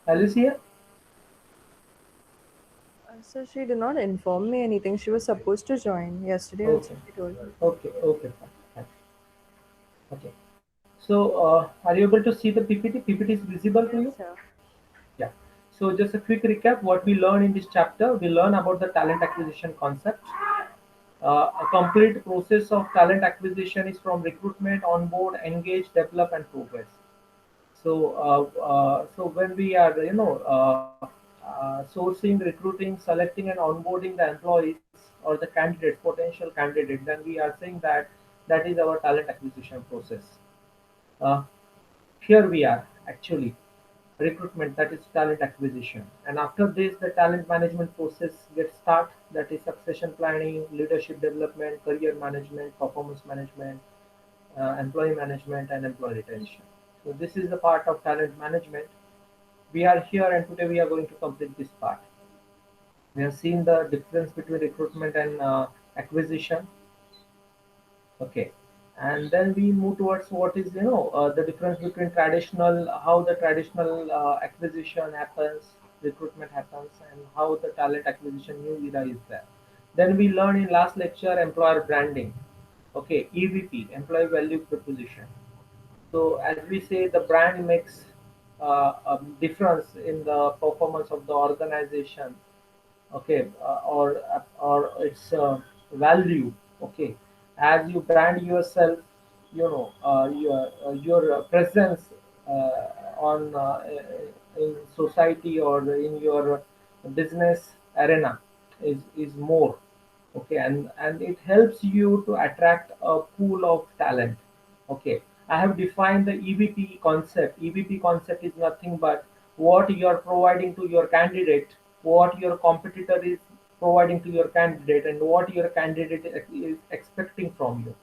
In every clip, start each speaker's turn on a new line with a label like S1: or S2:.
S1: Alicia?
S2: So she did not inform me anything. She was supposed to join yesterday also.
S1: Okay.
S2: She told me.
S1: Okay. Okay. Fine. Fine. Okay. So, are you able to see the PPT? PPT is visible to
S2: Yes,
S1: you?
S2: sir.
S1: Yeah. So, just a quick recap what we learn in this chapter. We learn about the talent acquisition concept. A complete process of talent acquisition is from recruitment, onboard, engage, develop, and progress. So when we are, sourcing, recruiting, selecting, and onboarding the employees or the candidates, potential candidates, then we are saying that that is our talent acquisition process. Uh, Here we are actually recruitment, that is talent acquisition, and after this the talent management process gets start, that is succession planning, leadership development, career management, performance management, employee management, and employee retention. So this is the part of talent management. We are here and today we are going to complete this part. We have seen the difference between recruitment and acquisition. Okay. And then we move towards what is, the difference between traditional, how the traditional acquisition happens, recruitment happens, and how the talent acquisition new era is there. Then we learn in last lecture employer branding. Okay, EVP, employee value proposition. So as we say, the brand makes a difference in the performance of the organization. Okay, or its value. Okay, as you brand yourself, your presence on in society or in your business arena is more. Okay, and it helps you to attract a pool of talent. Okay, I have defined the EVP concept. EVP concept is nothing but what you are providing to your candidate, what your competitor is providing to your candidate, and what your candidate is expecting from you.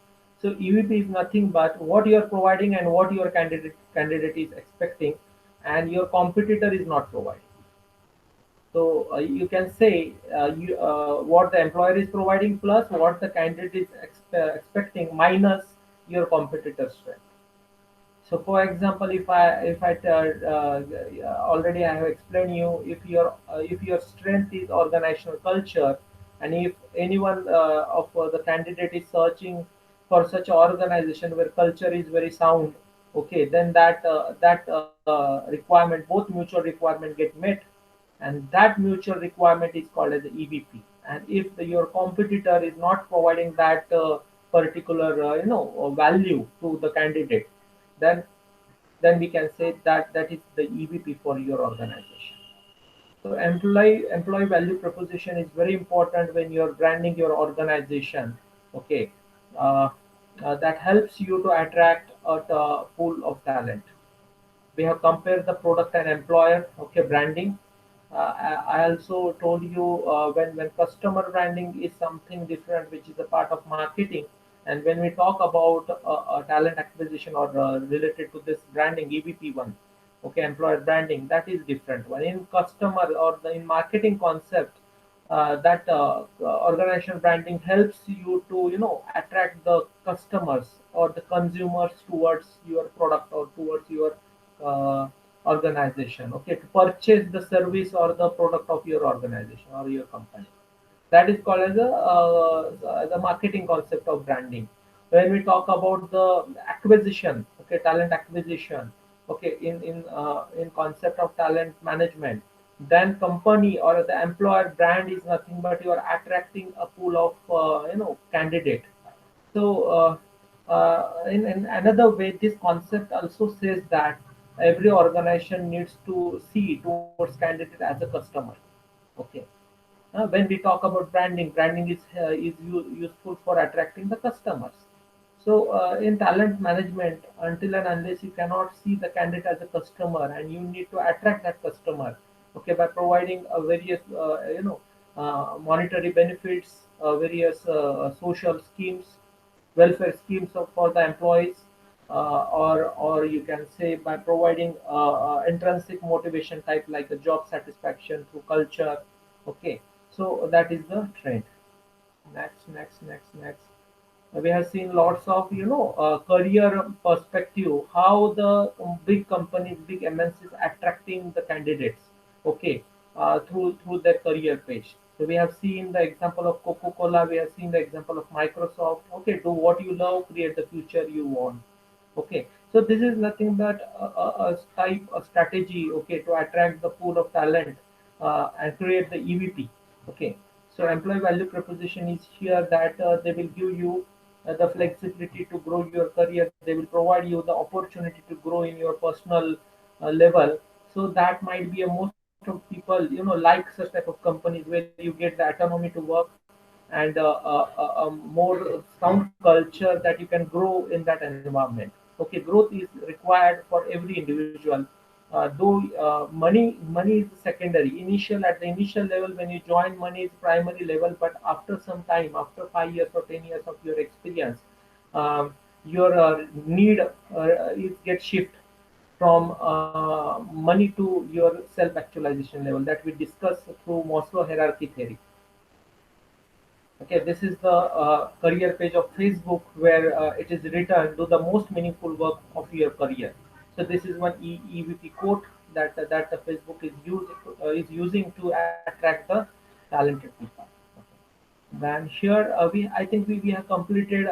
S1: So EVP is nothing but what you are providing and what your candidate is expecting, and your competitor is not providing. So you can say what the employer is providing plus what the candidate is expecting minus your competitor's strength. So, for example, already I have explained you, if your strength is organizational culture, and if anyone of the candidate is searching for such an organization where culture is very sound, okay, then that requirement, both mutual requirement get met, and that mutual requirement is called as the EVP. And if your competitor is not providing that particular value to the candidate, then we can say that that is the EVP for your organization. So employee value proposition is very important when you're branding your organization. Okay, uh, that helps you to attract a pool of talent. We have compared the product and employer. Okay, branding. I also told you when customer branding is something different, which is a part of marketing, and when we talk about talent acquisition or related to this branding, EVP one, okay, employer branding, that is different one. In customer or in marketing concept, that organizational branding helps you to attract the customers or the consumers towards your product or towards your uh, organization, okay, to purchase the service or the product of your organization or your company. That is called as the marketing concept of branding. When we talk about the acquisition, okay, talent acquisition, okay, in concept of talent management, then company or the employer brand is nothing but you are attracting a pool of candidate. So, in another way, this concept also says that every organization needs to see towards candidate as a customer. Okay. When we talk about branding, branding is useful for attracting the customers. So, in talent management, until and unless you cannot see the candidate as a customer, and you need to attract that customer, okay, by providing a various, monetary benefits, various social schemes, welfare schemes for the employees, or you can say by providing intrinsic motivation type like a job satisfaction through culture. Okay, so that is the trend. Next. We have seen lots of career perspective, how the big companies, big MNCs attracting the candidates, okay, through their career page. So we have seen the example of Coca-Cola, we have seen the example of Microsoft. Okay, do what you love, create the future you want. Okay, so this is nothing but a strategy, okay, to attract the pool of talent and create the EVP. Okay, so employee value proposition is here that they will give you the flexibility to grow your career. They will provide you the opportunity to grow in your personal level. So that might be a most of people like such type of companies where you get the autonomy to work and a more sound culture that you can grow in that environment. Okay, growth is required for every individual. Though money is secondary. Initial At the initial level when you join, money is primary level, but after some time, after 5 years or 10 years of your experience, your need is get shift from money to your self actualization level that we discuss through Maslow hierarchy theory. Okay, this is the career page of Facebook where it is written, do the most meaningful work of your career. So this is one EVP quote that the Facebook is using to attract the talented people. Then here I think we have completed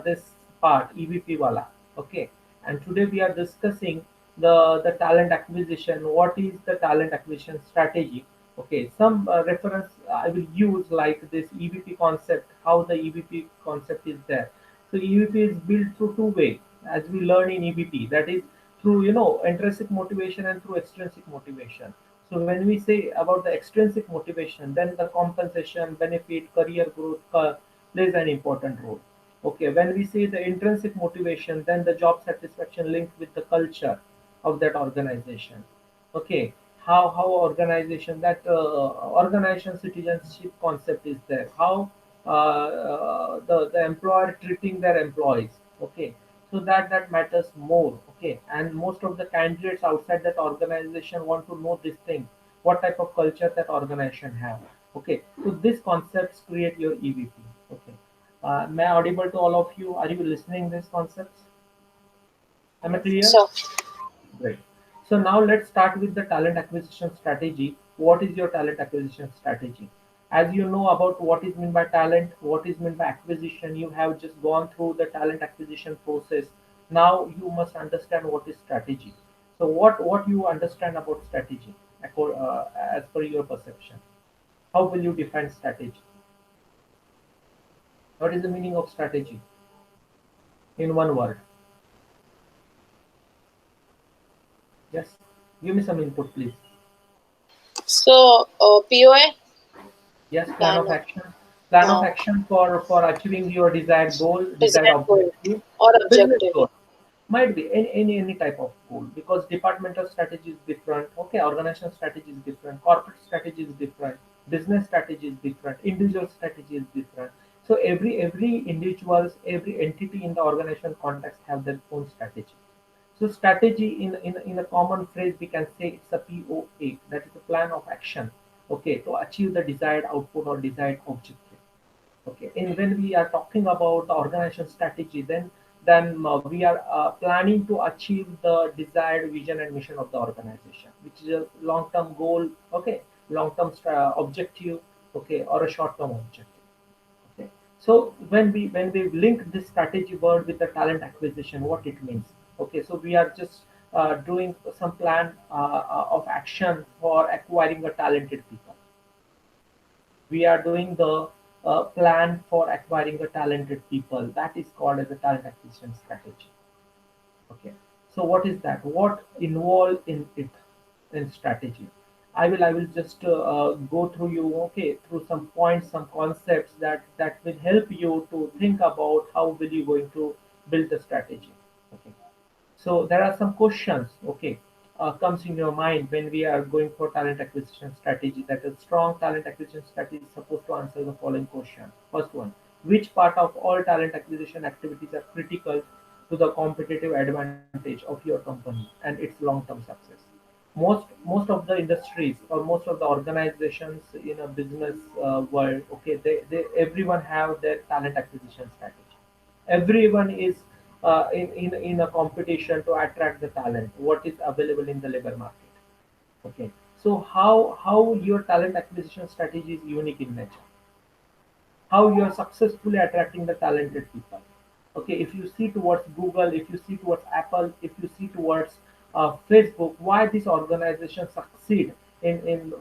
S1: this part EVP wala. Okay, and today we are discussing the talent acquisition. What is the talent acquisition strategy? Okay, some reference I will use like this EVP concept. How the EVP concept is there. So EVP is built through two way, as we learn in EVP. That is through intrinsic motivation and through extrinsic motivation. So when we say about the extrinsic motivation, then the compensation, benefit, career growth plays an important role. Okay, when we say the intrinsic motivation, then the job satisfaction linked with the culture of that organization. Okay, how organization that organization citizenship concept is there. How the employer treating their employees. Okay, so that matters more. Okay, and most of the candidates outside that organization want to know this thing, what type of culture that organization have. Okay, so these concepts create your EVP. Okay, may I audible to all of you? Are you listening these concepts? Am I clear?
S3: So,
S1: Great. So now let's start with the talent acquisition strategy. What is your talent acquisition strategy? As you know about what is meant by talent, what is meant by acquisition, you have just gone through the talent acquisition process. Now you must understand what is strategy. So what you understand about strategy as per your perception? How will you define strategy? What is the meaning of strategy in one word? Yes. Give me some input, please.
S3: POA,
S1: Yes, plan
S3: plan
S1: of
S3: of
S1: action. Plan of
S3: uh,
S1: action for achieving your desired goal, desired
S3: desired goal
S1: objective,
S3: or
S1: business
S3: objective.
S1: goal. Might be any type of goal because departmental strategy is different. Okay, organizational strategy is different. Corporate strategy is different. Business strategy is different. Individual strategy is different. So every individuals, every entity in the organization context have their own strategy. So strategy in a common phrase we can say it's a POA, that is a plan of action, okay, to achieve the desired output or desired objective. Okay, and when we are talking about the organization strategy, then we are planning to achieve the desired vision and mission of the organization, which is a long-term goal, okay, long-term objective, okay, or a short-term objective. Okay. So when we link this strategy word with the talent acquisition, what it means? Okay, so we are just doing some plan of action for acquiring a talented people. We are doing the plan for acquiring a talented people. That is called as a talent acquisition strategy. Okay. So what is that? What involved in it in strategy? I will just go through you, okay, through some points, some concepts that will help you to think about how will you going to build the strategy. Okay. So there are some questions, okay, comes in your mind when we are going for talent acquisition strategy. That a strong talent acquisition strategy is supposed to answer the following question. First one, which part of all talent acquisition activities are critical to the competitive advantage of your company and its long-term success? Most of the industries or most of the organizations in a business world, okay, they everyone have their talent acquisition strategy. Everyone is in a competition to attract the talent what is available in the labor market. Okay, so how your talent acquisition strategy is unique in nature, how you are successfully attracting the talented people. Okay, if you see towards Google, if you see towards Apple, if you see towards Facebook, why this organization succeed in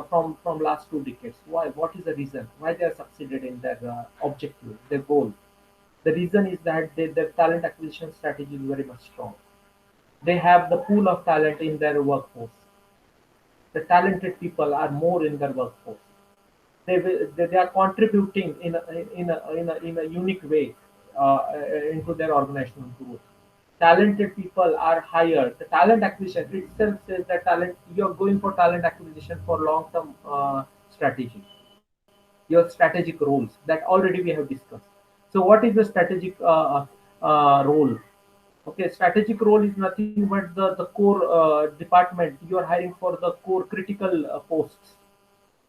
S1: from last 2 decades? Why? What is the reason? Why they are succeeded in their objective, their goal? The reason is that their talent acquisition strategy is very much strong. They have the pool of talent in their workforce. The talented people are more in their workforce. They are contributing in a unique way into their organizational growth. Talented people are hired. The talent acquisition itself says that talent you're going for talent acquisition for long term strategy, your strategic roles that already we have discussed. So what is the strategic role? Okay, strategic role is nothing but the core department you are hiring for the core critical posts.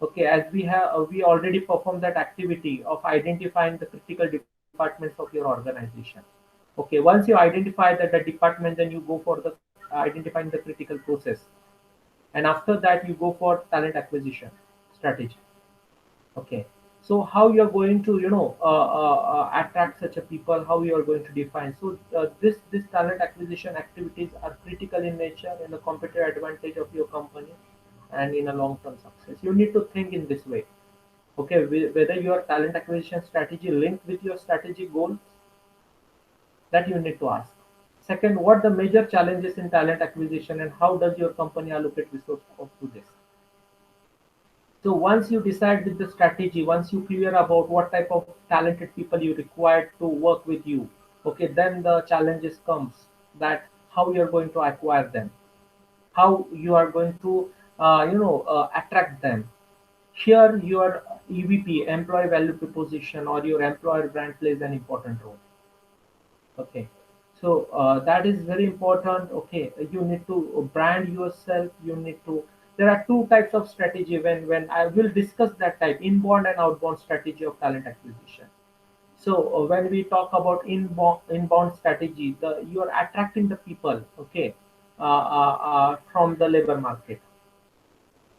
S1: Okay, as we already performed that activity of identifying the critical departments of your organization. Okay, once you identify that the department, then you go for the identifying the critical process, and after that you go for talent acquisition strategy. Okay, so how you are going to attract such a people, how you are going to define. So this talent acquisition activities are critical in nature and a competitive advantage of your company, and in a long term success. You need to think in this way. Okay, whether your talent acquisition strategy linked with your strategic goals, that you need to ask. Second, what the major challenges in talent acquisition and how does your company allocate resources to this? So once you decide with the strategy, once you clear about what type of talented people you require to work with you, okay, then the challenges comes that how you are going to acquire them, how you are going to attract them. Here your EVP, employee value proposition, or your employer brand plays an important role. Okay, so that is very important. Okay, you need to brand yourself. You need to. There are two types of strategy when I will discuss that type inbound and outbound strategy of talent acquisition. So when we talk about inbound strategy, the you are attracting the people. Okay, from the labor market.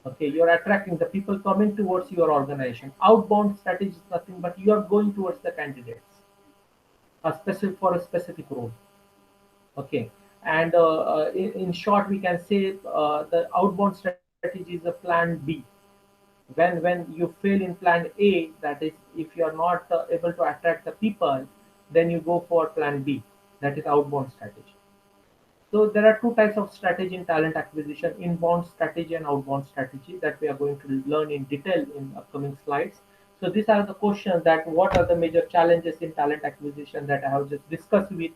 S1: Okay, you are attracting the people coming towards your organization. Outbound strategy is nothing but you are going towards the candidates, a specific for a specific role. Okay, and in short, we can say the outbound strategy is a plan B. When you fail in plan A, that is, if you are not able to attract the people, then you go for plan B. That is outbound strategy. So there are two types of strategy in talent acquisition: inbound strategy and outbound strategy that we are going to learn in detail in upcoming slides. So these are the questions that what are the major challenges in talent acquisition that I have just discussed with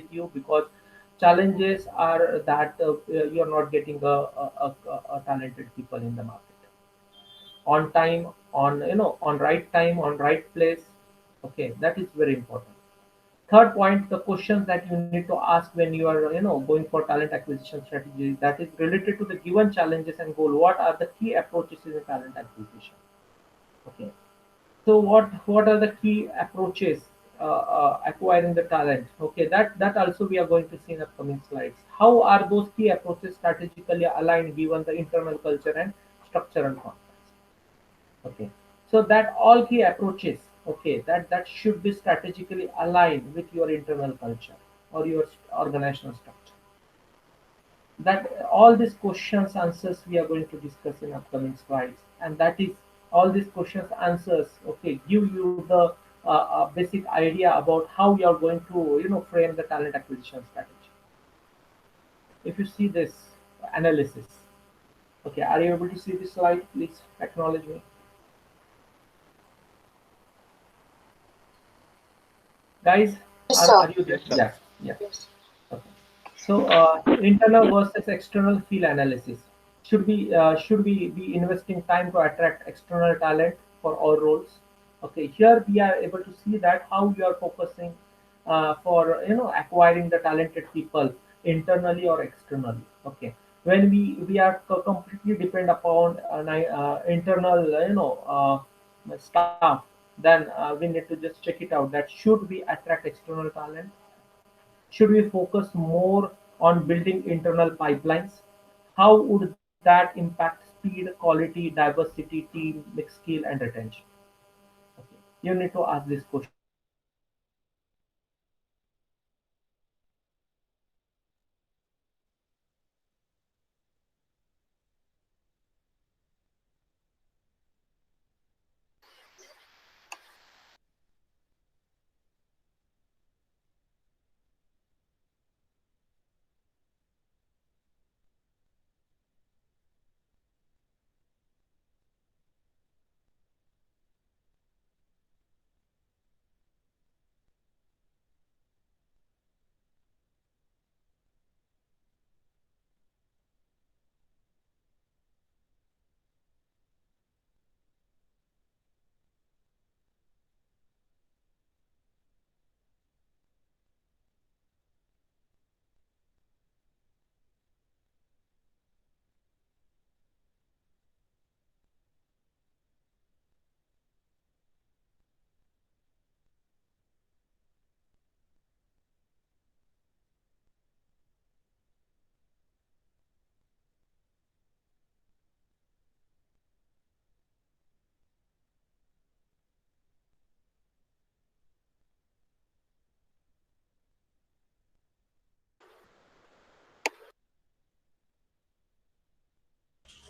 S1: you, because challenges are that you are not getting a talented people in the market on time, on on right time, on right place. Okay, that is very important. Third point, the questions that you need to ask when you are going for talent acquisition strategy, that is related to the given challenges and goal. What are the key approaches in the talent acquisition? Okay, so what are the key approaches acquiring the talent? Okay, that also we are going to see in upcoming slides. How are those key approaches strategically aligned given the internal culture and structural context? Okay, so that all key approaches, okay, that should be strategically aligned with your internal culture or your organizational structure. That all these questions answers we are going to discuss in upcoming slides, and that is all these questions answers, okay, give you the basic idea about how you are going to frame the talent acquisition strategy. If you see this analysis, okay, are you able to see this slide? Please acknowledge me, guys.
S3: Yes,
S1: Are
S3: sir.
S1: you there? Yes, yes. Okay. So, internal versus external field analysis. Should we be investing time to attract external talent for all roles? Okay, here we are able to see that how you are focusing for acquiring the talented people internally or externally. Okay, when we are completely depend upon internal staff, then we need to just check it out that should we attract external talent, should we focus more on building internal pipelines, how would that impact speed, quality, diversity, team mix, skill and retention. Okay. You need to ask these questions to yourself.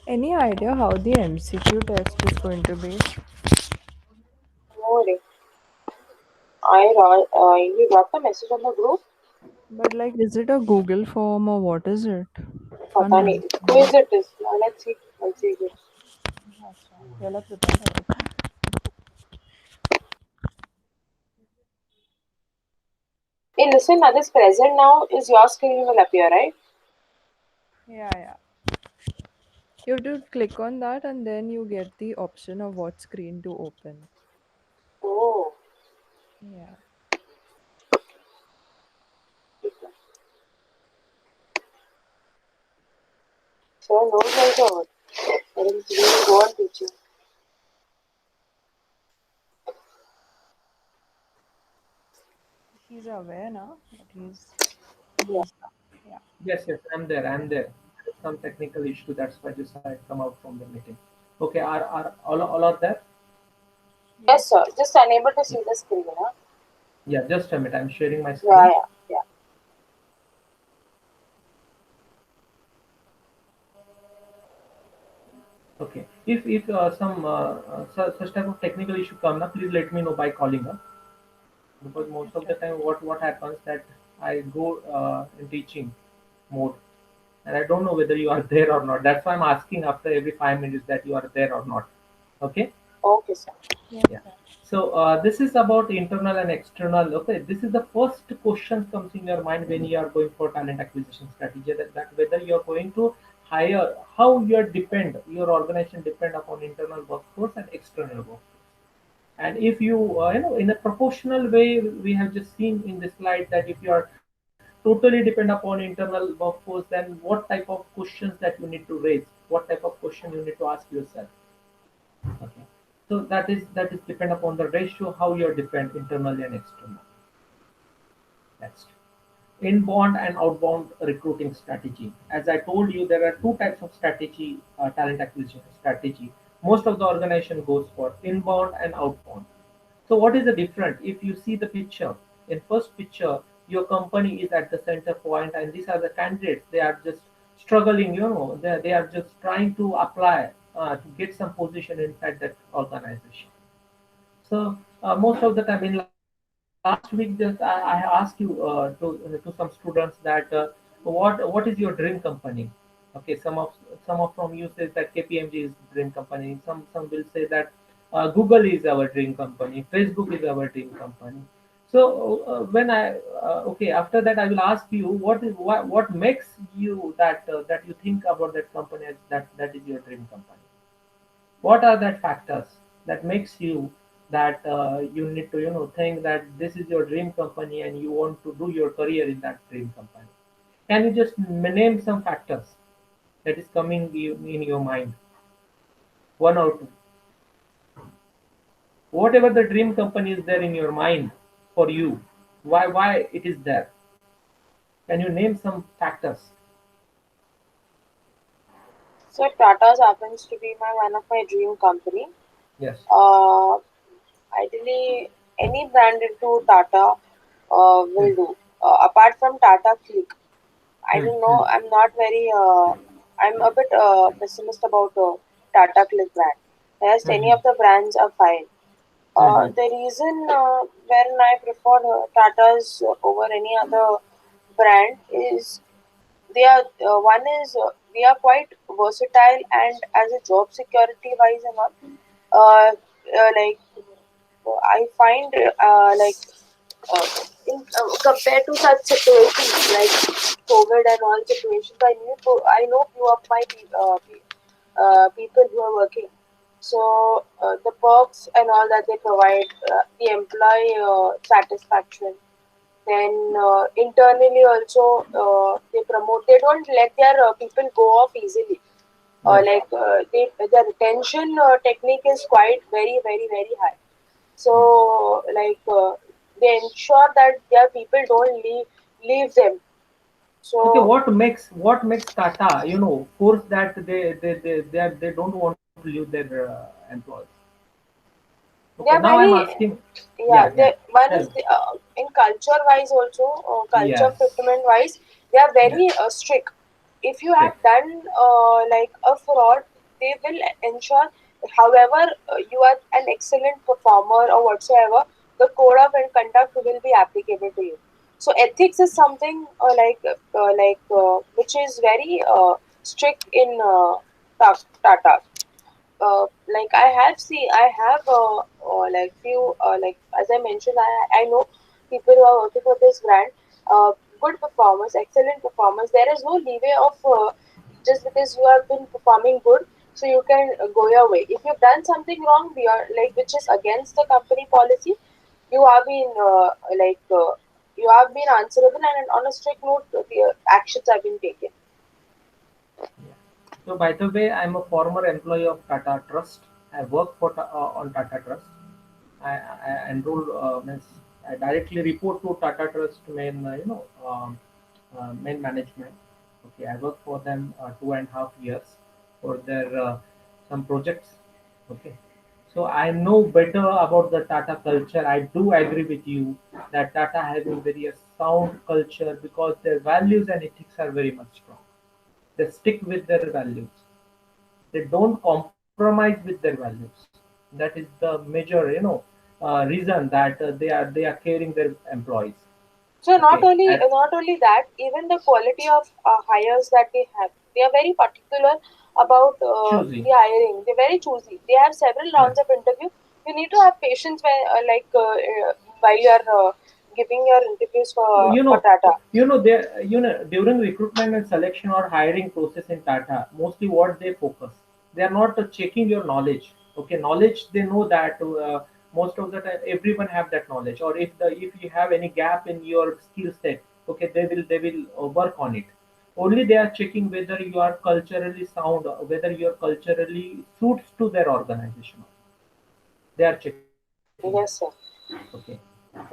S2: Any idea how the MCQ test is going to be?
S3: No, you got the message on the group?
S2: But like, is it a Google form or what is it? Can't
S3: पता नहीं
S2: understand.
S3: who is it is. Now let's see it.
S2: अच्छा, पहला prepare करो.
S3: Hey, listen, now this present now is your screen will appear, right?
S2: Yeah, yeah. You have to click on that and then you get the option of what screen to open.
S3: Oh,
S2: Yeah.
S3: so knows also. But it's really go on teaching.
S2: He's aware now, but
S3: Yeah.
S2: he's yeah.
S1: Yes, yes, I'm there. I'm there. There's some technical issue. That's why just I come out from the meeting. Okay, are all are there?
S2: Yes.
S3: Yes, sir. Just unable to see the screen, huh?
S1: Yeah, just a minute. I'm sharing my
S3: Yeah,
S1: screen.
S3: yeah.
S1: Okay. If some such type of technical issue come up, please let me know by calling up. Because
S2: Okay,
S1: most of the
S2: sure.
S1: time, what happens that I go in teaching mode, and I don't know whether you are there or not. That's why I'm asking after every 5 minutes that you are there or not. Okay.
S3: Okay, sir.
S2: Yes,
S1: Yeah.
S2: sir.
S1: So this is about internal and external. Okay, this is the first question comes in your mind when you are going for talent acquisition strategy. That whether you are going to hire, how your organization depend upon internal workforce and external workforce. And if you, in a proportional way, we have just seen in this slide that if you are totally depend upon internal workforce, then what type of questions that you need to raise, what type of question you need to ask yourself. Okay. So that is depend upon the ratio how you depend internally and externally. Next, inbound and outbound recruiting strategy. As I told you, there are two types of strategy, talent acquisition strategy. Most of the organization goes for inbound and outbound. So what is the difference? If you see the picture, in first picture, your company is at the center point, and these are the candidates. They are just struggling. They are just trying to apply to get some position inside that organization. So most of the time, in last week, just I asked you to some students that what is your dream company? Okay, some of from you says that KPMG is dream company. Some will say that Google is our dream company. Facebook is our dream company. So when I okay, after that I will ask you what makes you that you think about that company as that is your dream company. What are that factors that makes you that you need to think that this is your dream company and you want to do your career in that dream company? Can you just name some factors that is coming in your mind, one or two? Whatever the dream company is there in your mind for you, why it is there? Can you name some factors?
S3: So Tata's happens to be my one of my dream company.
S1: Yes.
S3: Uh, Ideally, any brand into Tata
S1: Hmm.
S3: will do. Apart from Tata Click, I
S1: Hmm.
S3: don't
S1: Hmm.
S3: know. I'm not very. I'm a bit pessimist about Tata Click brand. Rest,
S1: Hmm.
S3: any
S1: Hmm.
S3: of the brands are fine.
S1: Hmm. Hmm.
S3: The reason wherein I prefer Tata's over any other brand is they are one is they are quite versatile, and as a job security wise and all, like I find uh, compared to such situations like COVID and all situations, I know few of my people who are working. So the perks and all that they provide, the employee satisfaction. Then internally also they promote. They don't let their people go off easily.
S1: Yes.
S3: The retention technique is quite very high.
S1: Yes.
S3: So they ensure that their people don't leave them.
S1: Okay,
S3: So
S1: what makes Tata, force that they don't want to leave their employees? Okay,
S3: they are
S1: now I'm
S3: very,
S1: asking. Yeah,
S3: yeah.
S1: yeah.
S3: One
S1: Tell
S3: is
S1: me.
S3: in culture wise also, culture
S1: Yes.
S3: fitment wise, they are
S1: Yes.
S3: very strict. If you have
S1: Strict.
S3: done like a fraud, they will ensure. However, you are an excellent performer or whatsoever, the code of conduct will be applicable to you. So ethics is something which is very strict in Tata. Like I have like few like as I mentioned, I know people who are working for this brand, uh, good performers, excellent performers. There is no leeway of just because you have been performing good, so you can go your way. If you've done something wrong beyond like which is against the company policy, you have been you have been answerable, and on a strict note, the actions have been taken.
S1: Yeah. So by the way, I'm a former employee of Tata Trust. I work on Tata Trust. I enroll means I directly report to Tata Trust main main management. Okay, I work for them 2.5 years for their some projects. Okay, so I know better about the Tata culture. I do agree with you that Tata having very sound culture because their values and ethics are very much strong. They stick with their values. They don't compromise with their values. That is the major, reason that they are caring their employees.
S3: So
S1: Okay, and
S3: not only that, even the quality of hires that they have, they are very particular about
S1: choosy.
S3: the hiring. They're very choosy. They have several
S1: Yes.
S3: rounds of interview. You need to have patience when, while you are giving your interviews
S1: you
S3: for
S1: know
S3: Tata.
S1: during recruitment and selection or hiring process in Tata, mostly what they focus, they are not checking your knowledge. Okay, knowledge, they know that most of the time everyone have that knowledge, or if you have any gap in your skill set, okay, they will work on it. Only they are checking whether you are culturally sound, whether you are culturally suits to their organization. They are checking that.
S3: Yes, sir.
S1: Okay.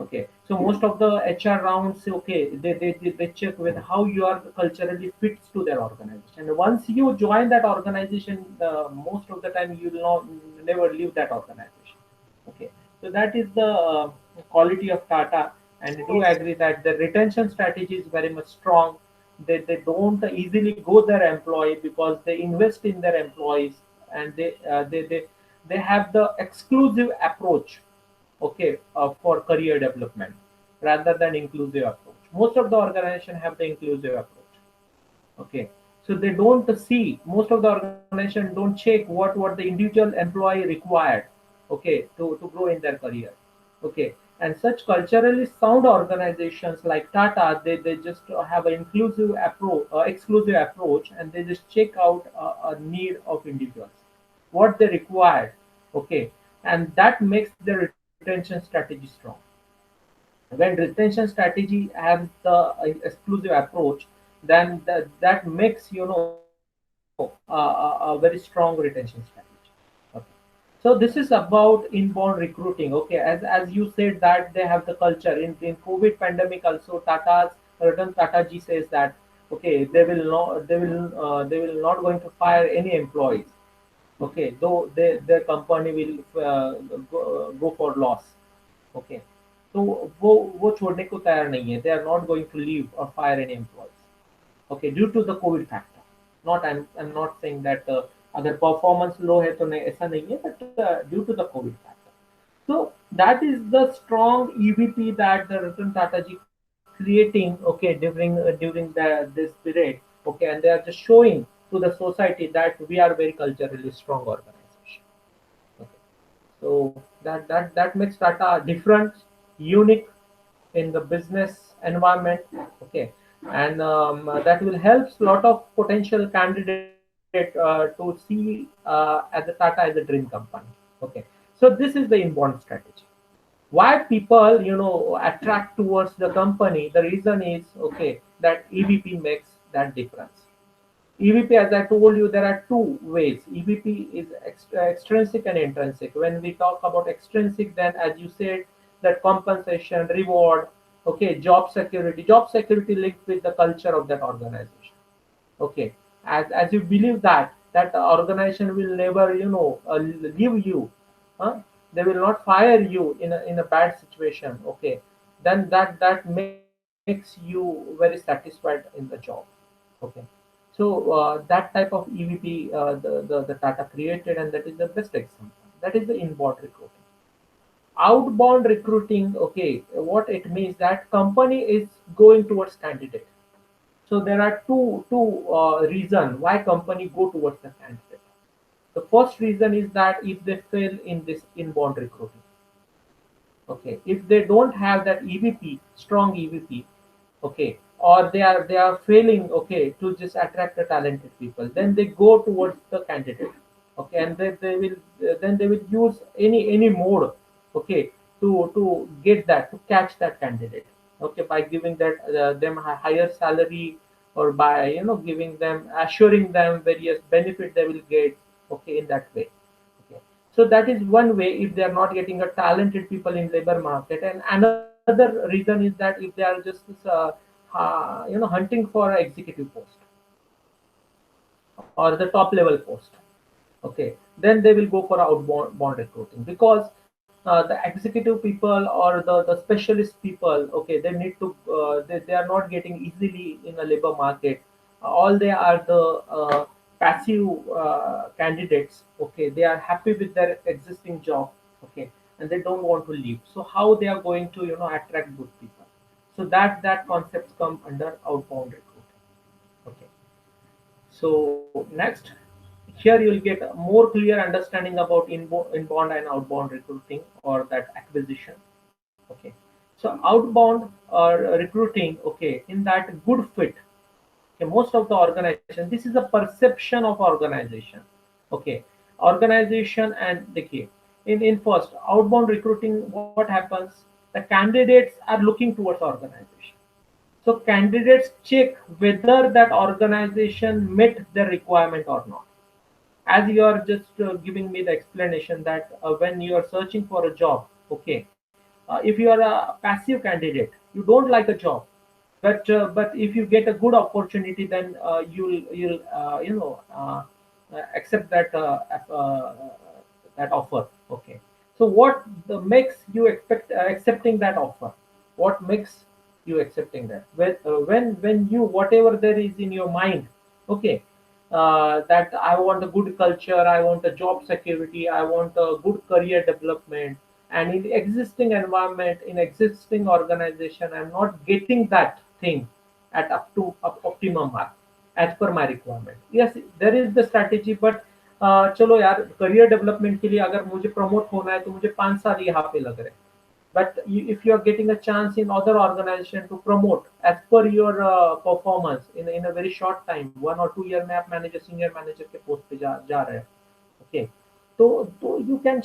S1: Okay. So most of the HR rounds, okay, they check with how you are culturally fits to their organization. And once you join that organization, most of the time you will not never leave that organization. Okay. So that is the quality of Tata, and I do
S3: Yes.
S1: agree that the retention strategy is very much strong. They don't easily go their employee because they invest in their employees, and they have the exclusive approach, okay, for career development rather than inclusive approach. Most of the organization have the inclusive approach. Okay, so they don't see, most of the organization don't check what the individual employee required, okay, to grow in their career. Okay, and such culturally sound organizations like Tata, they just have an inclusive approach, exclusive approach, and they just check out a need of individuals, what they required. Okay, and that makes their retention strategy strong. When retention strategy has the exclusive approach, then that makes a very strong retention strategy. Okay. So So this is about inbound recruiting. Okay, as you said that they have the culture in COVID pandemic also. Ratan Tata ji says that okay they will not going to fire any employees. Okay, though their company will go for loss. Okay, तो वो छोड़ने को तैयार नहीं है. They are not going to leave or fire any employees. Okay, due to the COVID factor. Not I'm not saying that अगर performance low है तो नहीं ऐसा नहीं है, but due to the COVID factor. So that is the strong EVP that the Ratan Tata ji creating, okay, during this period, okay, and they are just showing to the society that we are very culturally strong organization. Okay. So that makes Tata different, unique in the business environment. Okay, and that will help a lot of potential candidate to see as a Tata as a dream company. Okay, so this is the inbound strategy. Why people attract towards the company? The reason is okay that EVP makes that difference. EVP, as I told you, there are two ways. EVP is extrinsic and intrinsic. When we talk about extrinsic, then as you said, that compensation, reward, okay, job security linked with the culture of that organization. Okay, as you believe that the organization will never leave you, huh? They will not fire you in a bad situation. Okay, then that makes you very satisfied in the job. Okay, so that type of EVP the Tata created, and that is the best example. That is the inbound recruiting. Outbound recruiting, okay, what it means that company is going towards candidate. So there are two reason why company go towards the candidate. The first reason is that if they fail in this inbound recruiting, okay, if they don't have that EVP, strong EVP, okay, or they are failing, okay, to just attract the talented people, then they go towards the candidate. Okay, and they will then they will use any mode, okay, to get that, to catch that candidate, okay, by giving that them a higher salary, or by giving them, assuring them various benefit they will get, okay, in that way. Okay, so that is one way if they are not getting a talented people in labor market. And another reason is that if they are just hunting for an executive post or the top level post, okay, then they will go for outbound bond recruiting, because the executive people or the specialist people, okay, they need to they are not getting easily in a labor market. All they are the passive candidates. Okay, they are happy with their existing job. Okay, and they don't want to leave. So how they are going to attract good people? So that concepts come under outbound recruiting. Okay, so next, here you will get a more clear understanding about inbound and outbound recruiting, or that acquisition. Okay, so outbound recruiting, okay, in that good fit. Okay, most of the organization, this is a perception of organization. Okay, organization and the key. In first outbound recruiting, what happens? The candidates are looking towards organization. So candidates check whether that organization met their requirement or not. As you are just giving me the explanation that when you are searching for a job, okay, if you are a passive candidate, you don't like a job, but if you get a good opportunity, then you'll accept that offer. Okay, so what makes you expect accepting that offer? What makes you accepting that? When you, whatever there is in your mind, okay, that I want a good culture, I want a job security, I want a good career development, and in existing environment, in existing organization, I'm not getting that thing at up to optimum mark as per my requirement. Yes, there is the strategy, but चलो यार, career development के लिए अगर मुझे promote होना है तो मुझे 5 साल यहाँ पे लग रहे हैं. But if you are getting a chance in other organization to promote as per your performance in a very short time, 1 or 2 year में आप मैनेजर सीनियर मैनेजर के पोस्ट पे जा रहे हैं. Okay, so you can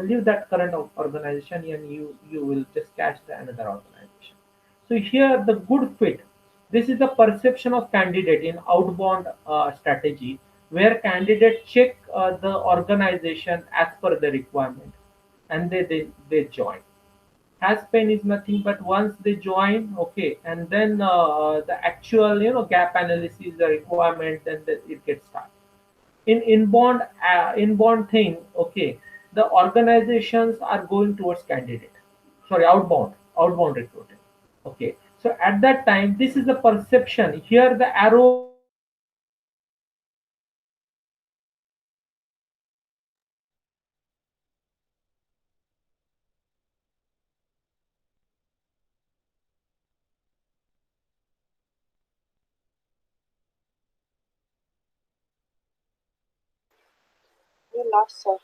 S1: leave that current organization, and you will just catch the another organization. So here the good fit. This is the perception of candidate in outbound strategy. where candidates check the organization as per the requirement, and they join. Has-been is nothing but once they join, okay, and then the actual gap analysis, the requirement, then it gets started. In inbound thing, okay, the organizations are going towards candidate, sorry, outbound recruiting, okay. So at that time, this is the perception. Here the arrow is pointing towards candidate. Okay, so at that time, this is the perception. Here the arrow is pointing towards candidate. Okay, so at that time,
S3: We lost sir.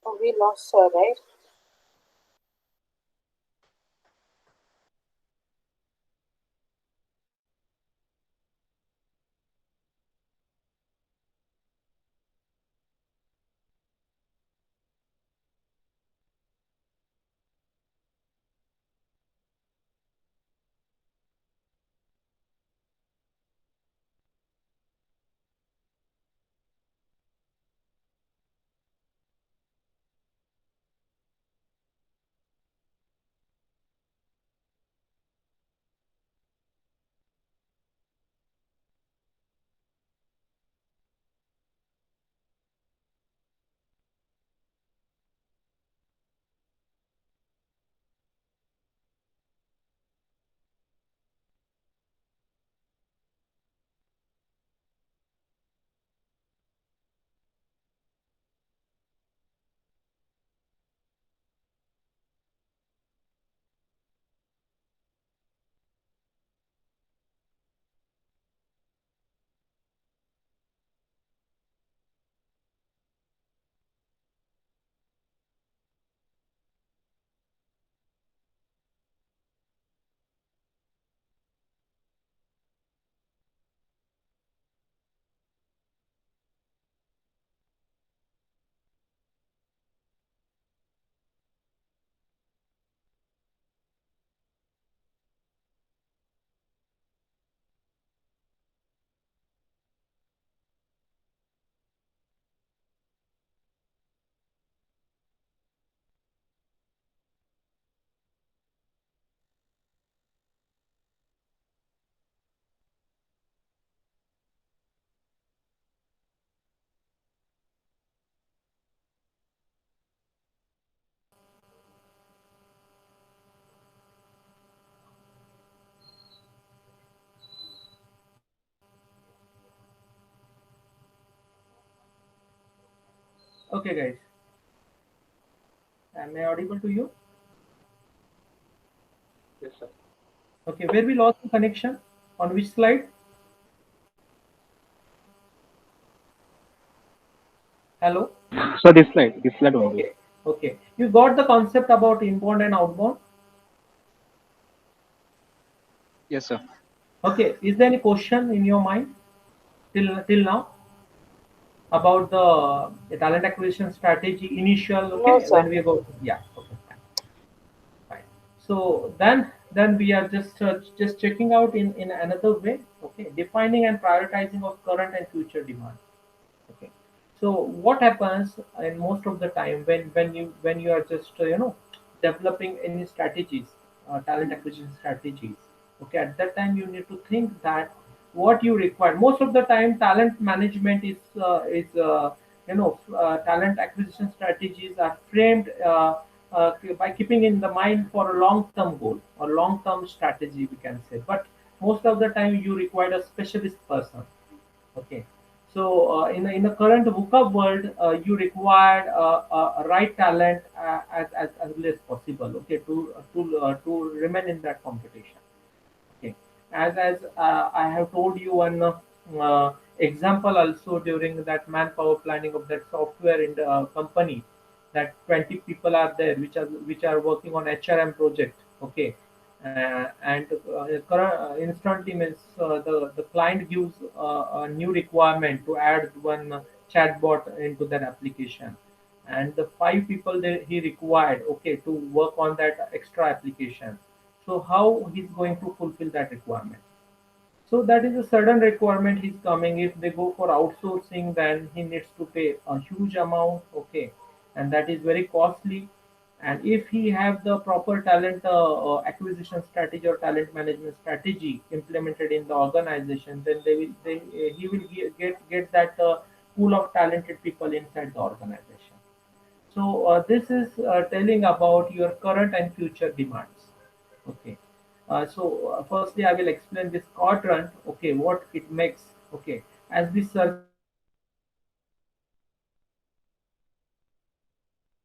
S3: Oh, we lost sir, right?
S1: Okay, guys, am I audible to you?
S4: Yes, sir.
S1: Okay, where we lost the connection, on which slide? Hello.
S4: So this slide only.
S1: Okay, okay, you got the concept about inbound and outbound.
S4: Yes, sir.
S1: Okay, is there any question in your mind till now about the talent acquisition strategy initial?
S3: No
S1: Okay,
S3: sir.
S1: when we go, yeah, okay, fine. So then we are just checking out in another way. Okay, defining and prioritizing of current and future demand. Okay, so what happens in most of the time when you are just developing any strategies, talent acquisition strategies. Okay, at that time you need to think that what you require. Most of the time, talent management is talent acquisition strategies are framed by keeping in the mind for a long-term goal or long-term strategy, we can say. But most of the time, you require a specialist person. Okay. So in the current VUCA world, you require a right talent as early as possible. Okay, to remain in that competition. Okay, as I have told you one example also during that manpower planning of that software in the company, that 20 people are there which are working on HRM project. Okay, and instantly means the client gives a new requirement to add one chatbot into that application, and the five people that he required, okay, to work on that extra application. So how he's going to fulfill that requirement? So that is a sudden requirement he's coming. If they go for outsourcing, then he needs to pay a huge amount, okay, and that is very costly. And if he have the proper talent acquisition strategy or talent management strategy implemented in the organization, then he will get that pool of talented people inside the organization. So this is telling about your current and future demands. Okay. So firstly, I will explain this quadrant. Okay, what it makes. Okay, as the circle moves forward, the talent acquisition strategy becomes more important.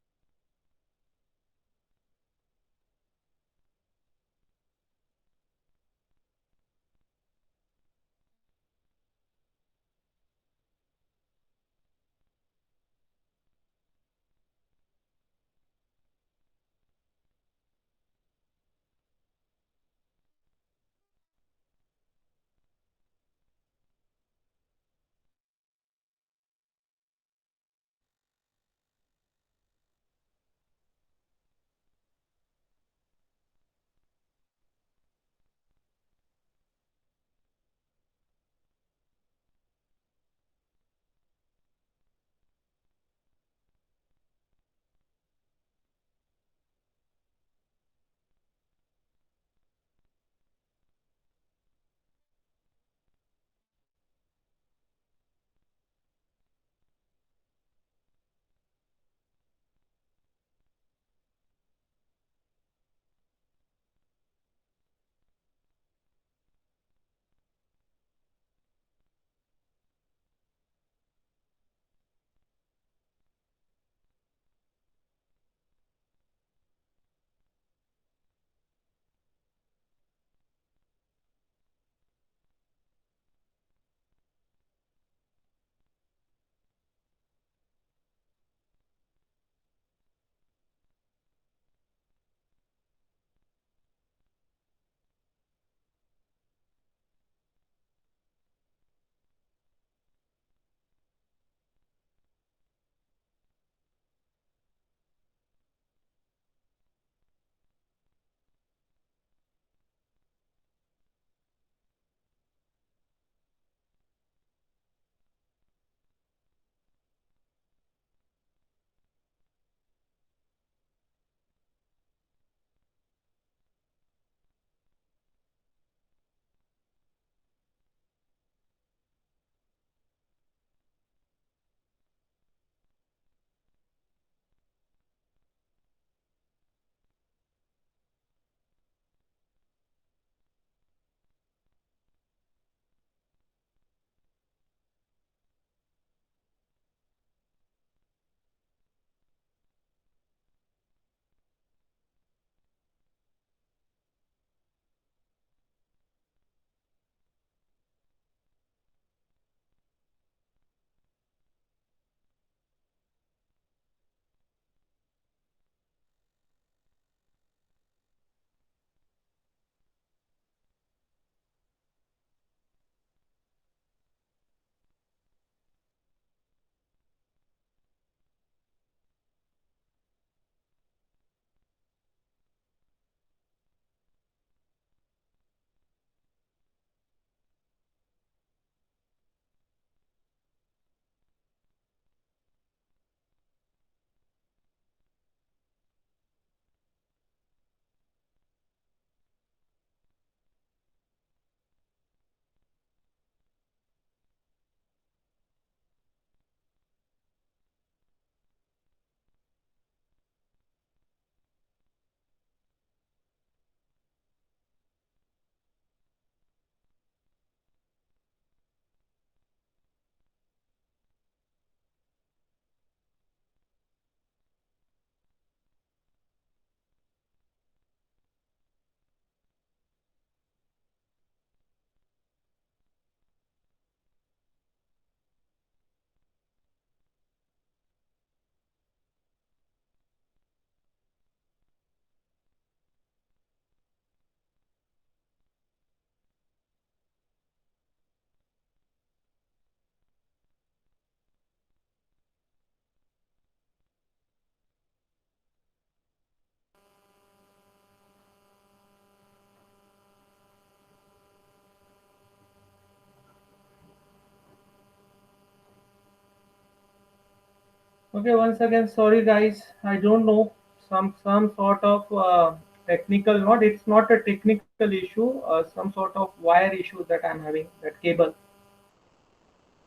S1: Okay, once again, sorry guys, I don't know, some sort of technical, not, it's not a technical issue, some sort of wire issue that I'm having, that cable,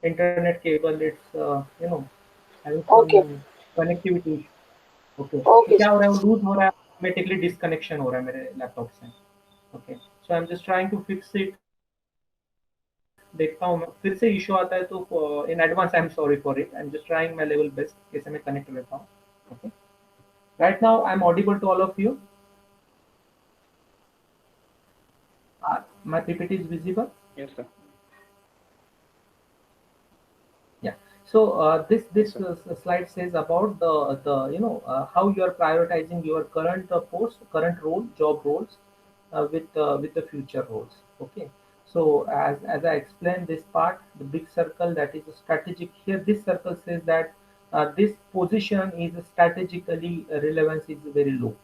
S1: internet cable, it's having
S3: Okay.
S1: some connectivity issue. Okay, तो
S3: Okay,
S1: क्या
S3: sir.
S1: हो रहा है, वो loose हो रहा है, automatically disconnection हो रहा है मेरे लैपटॉप से. Okay, so I am just trying to fix it. देखता हूँ मैं, फिर से इशू आता है तो in advance I am sorry for it. I am just trying my level best कैसे मैं कनेक्ट रहता हूँ. Okay, right now I am audible to all of you. My PPT is visible.
S4: Yes, sir.
S1: Yeah. So this
S4: Yes, sir.
S1: slide says about the how you are prioritizing your current current role, job roles, with the future roles. Okay. So as I explained this part, the big circle, that is strategic. Here, this circle says that this position is strategically relevance is very low,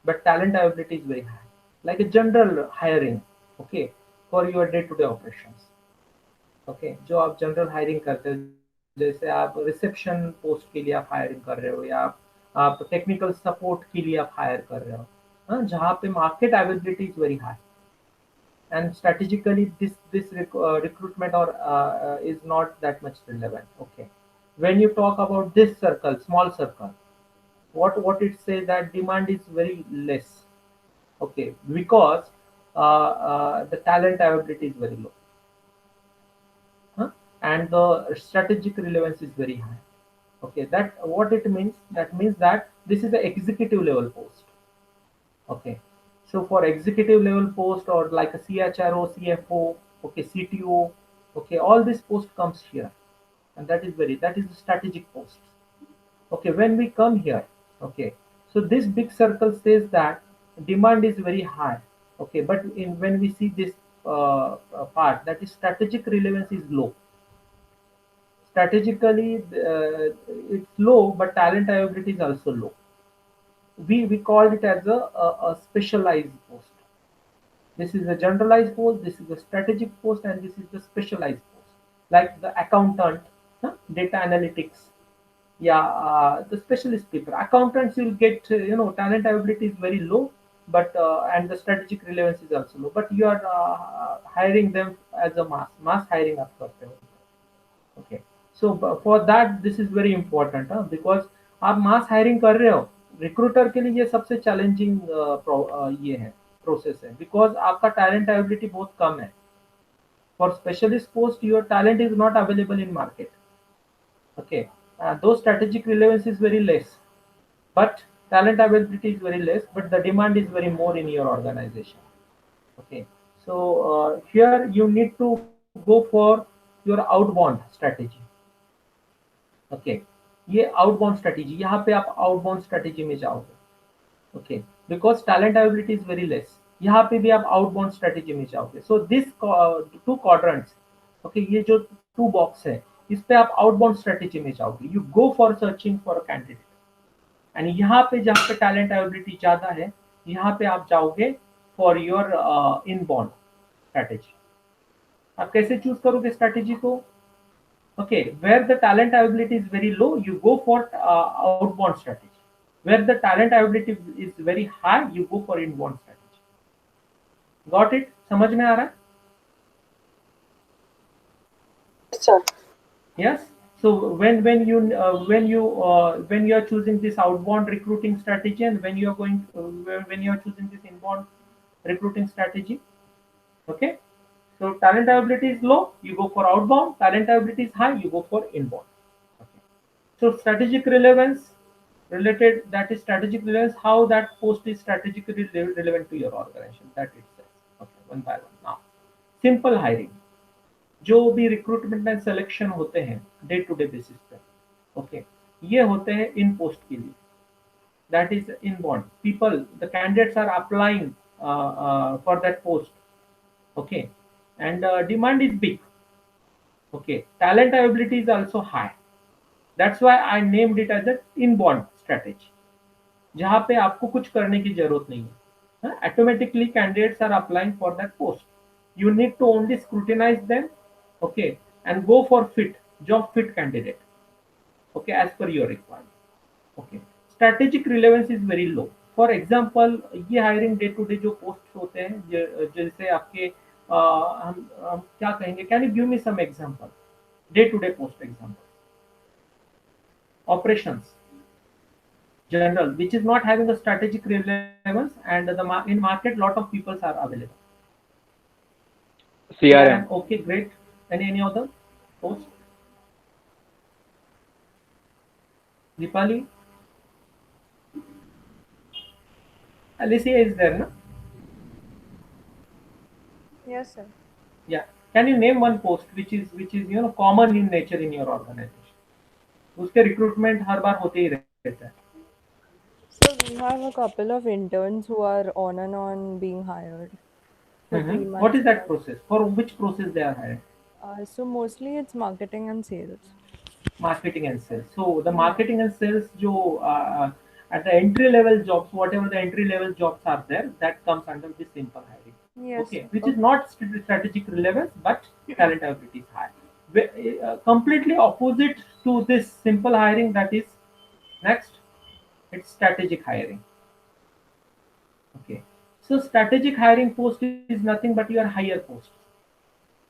S1: but talent availability is very high. Like a general hiring, okay, for your day-to-day operations. Okay, जो आप general hiring करते हो, जैसे आप reception post के लिए आप hiring कर रहे हो, या आप टेक्निकल सपोर्ट के लिए आप हायर कर रहे हो, हाँ, जहाँ पे market availability is very high, and strategically this recruitment or is not that much relevant. Okay, when you talk about this circle, small circle, what it says that demand is very less. Okay, because the talent availability is very low, huh? And the strategic relevance is very high. Okay, that what it means, that means that this is the executive level post. Okay, so for executive level post, or like a CHRO, CFO, okay, CTO, okay, all this post comes here, and that is the strategic post. Okay, when we come here, okay, so this big circle says that demand is very high. Okay, but when we see this part, that is strategic relevance is low. Strategically, it's low, but talent availability is also low. We called it as a specialized post. This is a generalized post, this is a strategic post, and this is the specialized post, like the accountant, huh, data analytics. Yeah, the specialist people, accountants, you'll get, talent availability is very low, but and the strategic relevance is also low, but you are hiring them as a mass hiring आप करते हो. Okay, so for that this is very important, because आप mass hiring कर रहे हो, recruiter के लिए ये सबसे चैलेंजिंग ये है, प्रोसेस है, बिकॉज आपका टैलेंट अवेलेबिलिटी बहुत कम है. For specialist post your talent is not available in market. Okay, though strategic relevance is very less, but talent availability is very less, but the demand is very more in your organization. Okay, so here you need to go for your outbound strategy. Okay, ये outbound strategy, यहाँ पे आप outbound strategy में जाओगे. Okay, because talent availability is very less, यहाँ पे भी आप आउटबाउंड स्ट्रेटेजी में जाओगे. So this two quadrants, okay, ये जो टू बॉक्स है, इस पे आप आउटबाउंड स्ट्रेटेजी में जाओगे. You go for searching for a candidate, and यहाँ पे जहाँ पे टैलेंट अवेलेबिलिटी ज्यादा है, यहाँ पे आप जाओगे फॉर योर इनबाउंड स्ट्रेटेजी. आप कैसे चूज करोगे स्ट्रेटेजी को? Okay, where the talent availability is very low, you go for outbound strategy. Where the talent availability is very high, you go for inbound strategy. Got it? समझ में आ रहा है?
S3: Yes, sir.
S1: Yes. So when you are choosing this outbound recruiting strategy, and when you are when you are choosing this inbound recruiting strategy, okay. So talent availability is low, you go for outbound. Talent availability is high, you go for inbound. Okay. So strategic relevance related, that is strategic relevance, how that post is strategically relevant to your organization, that it says. Okay, one by one. Now, simple hiring, जो भी recruitment and selection होते हैं day to day basis पे, okay, ये होते हैं इन post के लिए, that is inbound people, the candidates are applying for that post. Okay, and demand is big. Okay, talent availability is also high. That's why I named it as an inbound strategy, जहाँ पे आपको कुछ करने की जरूरत नहीं है. Automatically candidates are applying for that post. You need to only scrutinize them, okay, and go for fit, job fit candidate. okay, as per your requirement. Okay, strategic relevance is very low. For example, ये hiring day to day जो posts होते हैं जैसे आपके हम क्या कहेंगे, can you give me some example, day to day post example? Operations general, which is not having a strategic relevance, and in market lot of peoples are available.
S4: CRM.
S1: Okay, great. Any other post? Dipali? Alicia is there, no?
S2: Yes, sir.
S1: Yeah. Can you name one post which is common in nature in your organization? उसके recruitment हर बार होते ही रहता है.
S2: So we have a couple of interns who are on and on being hired for
S1: Mhm.
S2: 3
S1: What
S2: months
S1: is that
S2: plus.
S1: process? For which process they are hired?
S2: So mostly it's marketing and sales.
S1: Marketing and sales. So the
S2: Yeah.
S1: marketing and sales जो at the entry level jobs, whatever the entry level jobs are there, that comes under the simple hiring.
S2: Yes,
S1: Okay,
S2: sir.
S1: which is not strategic relevance, but talent ability is high. Completely opposite to this simple hiring, that is next, it's strategic hiring. Okay, so strategic hiring post is nothing but your higher post.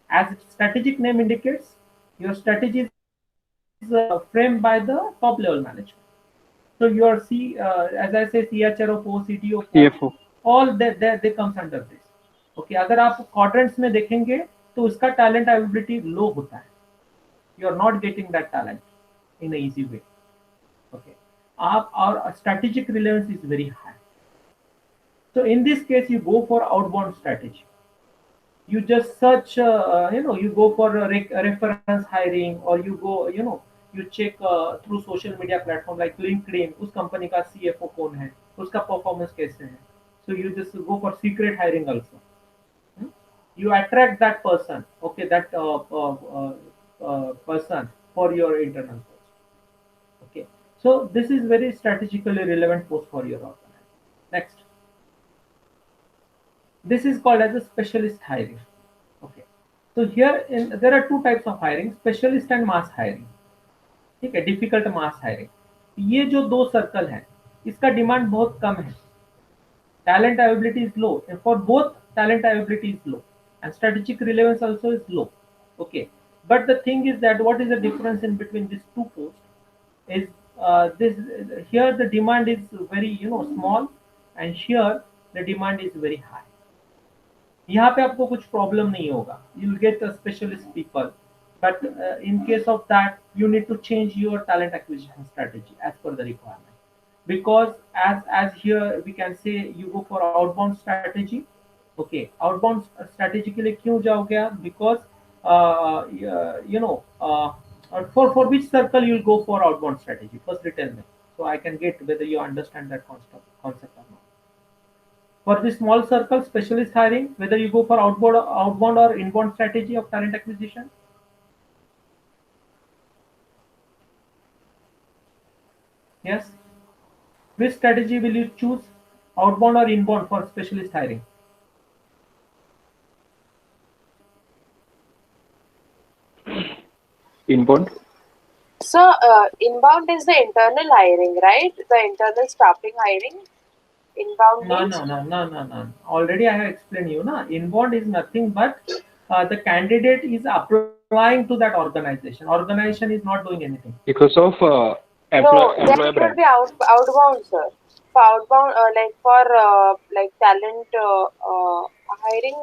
S1: As its strategic name indicates, your strategy is framed by the top level management. So your as I say, CHRO post, CTO post,
S4: CFO.
S1: all they comes under this. Okay, अगर आप quadrants में देखेंगे तो उसका talent availability low होता है. You are not getting that talent in an easy way. Okay, आप our strategic relevance is very high. So in this case, you go for outbound strategy. You just search, you go for a reference hiring, or you go, you check through social media platform like LinkedIn, उस company का CFO कौन है, उसका performance कैसे है. So you just go for secret hiring also. Hmm? You attract that person, okay, that person for your internal post. Okay, so this is very strategically relevant post for your organization. Next, this is called as a specialist hiring. Okay, so there are two types of hiring, specialist and mass hiring. ठीक है, difficult mass hiring. ये जो दो circle है, इसका demand बहुत कम है. Talent availability is low, and for both talent availability is low, and strategic relevance also is low. Okay, but the thing is that what is the difference in between these two posts is this here the demand is very small, and here the demand is very high. यहाँ पे आपको कुछ problem नहीं होगा, you will get specialist people, but in case of that you need to change your talent acquisition strategy as per the requirement, because as here we can say you go for outbound strategy. Okay, outbound strategy के लिए क्यों जाओगे आप, because for which circle you'll go for outbound strategy, first tell me, so I can get whether you understand that concept or not. For the small circle specialist hiring, whether you go for outbound or inbound strategy of talent acquisition. Yes. Which strategy will you choose, outbound or inbound for specialist hiring?
S4: Inbound.
S3: So, inbound is the internal hiring, right? The internal staffing hiring. Inbound
S1: No,
S3: means
S1: no, no, no, no, no. Already I have explained you. Na? Inbound is nothing but the candidate is applying to that organization. Organization is not doing anything.
S4: Because of
S3: no, then
S4: employer
S3: it would
S4: brand.
S3: be outbound, sir. For outbound, like talent hiring,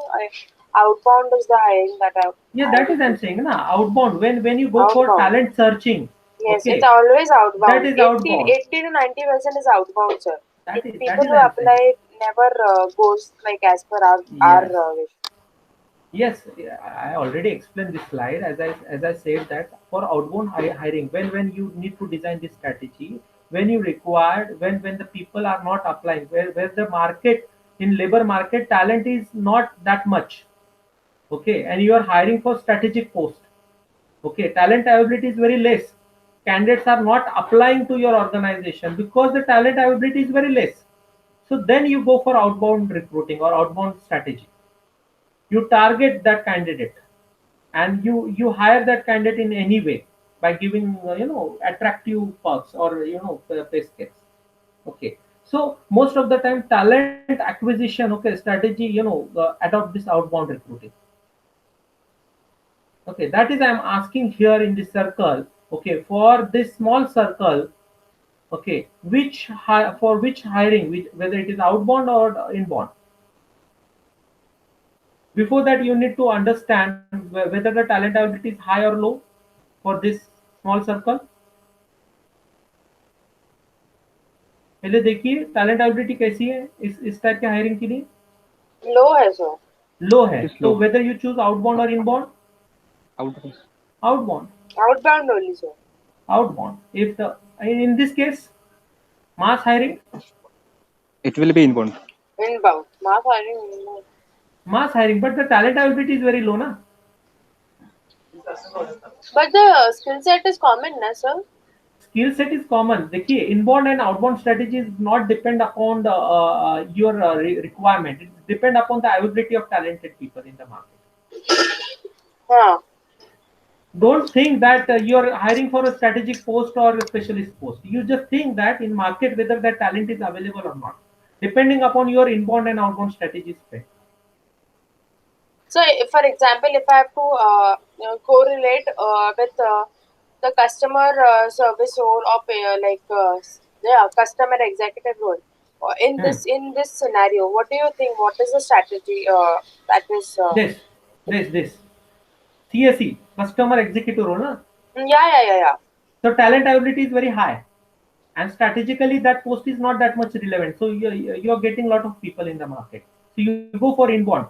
S3: outbound is the hiring that
S1: Yeah,
S3: I
S1: that
S3: would
S1: is I'm
S3: do.
S1: saying. Na? Outbound, when you go for
S3: Outbound.
S1: talent searching,
S3: Yes, it's
S1: okay,
S3: always
S1: that
S3: outbound.
S1: is
S3: 80,
S1: outbound.
S3: 80 to 90% is outbound, sir.
S1: That
S3: People
S1: is
S3: who
S1: I'm saying.
S3: apply never goes like as per our
S1: Yes.
S3: wish.
S1: Yes, yeah, I already explained this slide, as I said that for outbound hiring, when you need to design this strategy, when you required, when the people are not applying, where the market, in labor market, talent is not that much. Okay, and you are hiring for strategic post. Okay, talent availability is very less. Candidates are not applying to your organization because the talent availability is very less. So then you go for outbound recruiting or outbound strategy. You target that candidate, and you hire that candidate in any way by giving attractive perks or pay scales. Okay, so most of the time talent acquisition, okay, strategy, adopt this outbound recruiting. Okay, that is I'm asking here in this circle. Okay, for this small circle, okay, for which hiring, whether it is outbound or inbound. Before that, you need to understand whether the talent availability is high or low for this small circle. पहले देखिए talent availability कैसी है इस type के hiring के लिए.
S3: लो है sir.
S1: लो है.
S4: It is
S1: तो
S4: low.
S1: whether you choose outbound or inbound.
S4: Outbound.
S1: Outbound.
S3: Outbound only, sir.
S1: Outbound. If the in this case, mass hiring.
S4: It will be inbound.
S3: Inbound. Mass hiring. Inbound.
S1: Mass hiring, but the talent availability is very low, na?
S3: But the skill set is common, na sir?
S1: Skill set is common. देखिए inbound and outbound strategies not depend upon the your requirement. It depend upon the availability of talented people in the market.
S3: हाँ.
S1: Don't think that you're hiring for a strategic post or a specialist post. You just think that in market whether that talent is available or not, depending upon your inbound and outbound strategies.
S3: So, if, for example, if I have to correlate with the customer service role or customer executive role in this scenario, what do you think? What is the strategy that is?
S1: This CSE, customer executive role, na?
S3: Yeah.
S1: So talent availability is very high, and strategically that post is not that much relevant. So you're getting a lot of people in the market. So you go for inbound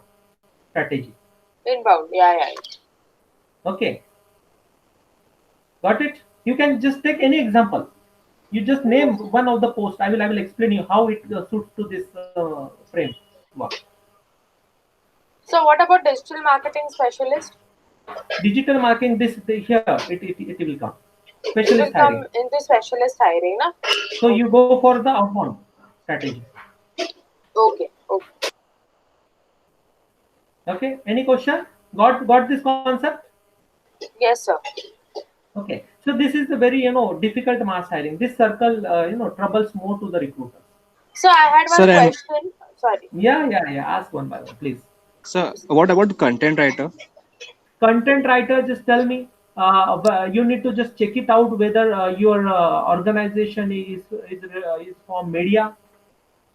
S1: strategy.
S3: Inbound, yeah.
S1: Okay, got it. You can just take any example. You just name one of the posts. I will explain you how it suits to this framework.
S3: So what about digital marketing specialist?
S1: Digital marketing, here it will come.
S3: It
S1: Specialist
S3: will come
S1: hiring.
S3: into specialist hiring, na?
S1: So you go for the outbound strategy.
S3: Okay.
S1: Okay. Any question? Got this concept?
S3: Yes, sir.
S1: Okay. So this is a very difficult mass hiring. This circle troubles more to the recruiters.
S3: So I had one
S4: Sir,
S3: question. Sorry.
S1: Yeah. Ask one by one, please.
S4: Sir, what about content writer?
S1: Content writer, just tell me. You need to just check it out whether your organization is from media,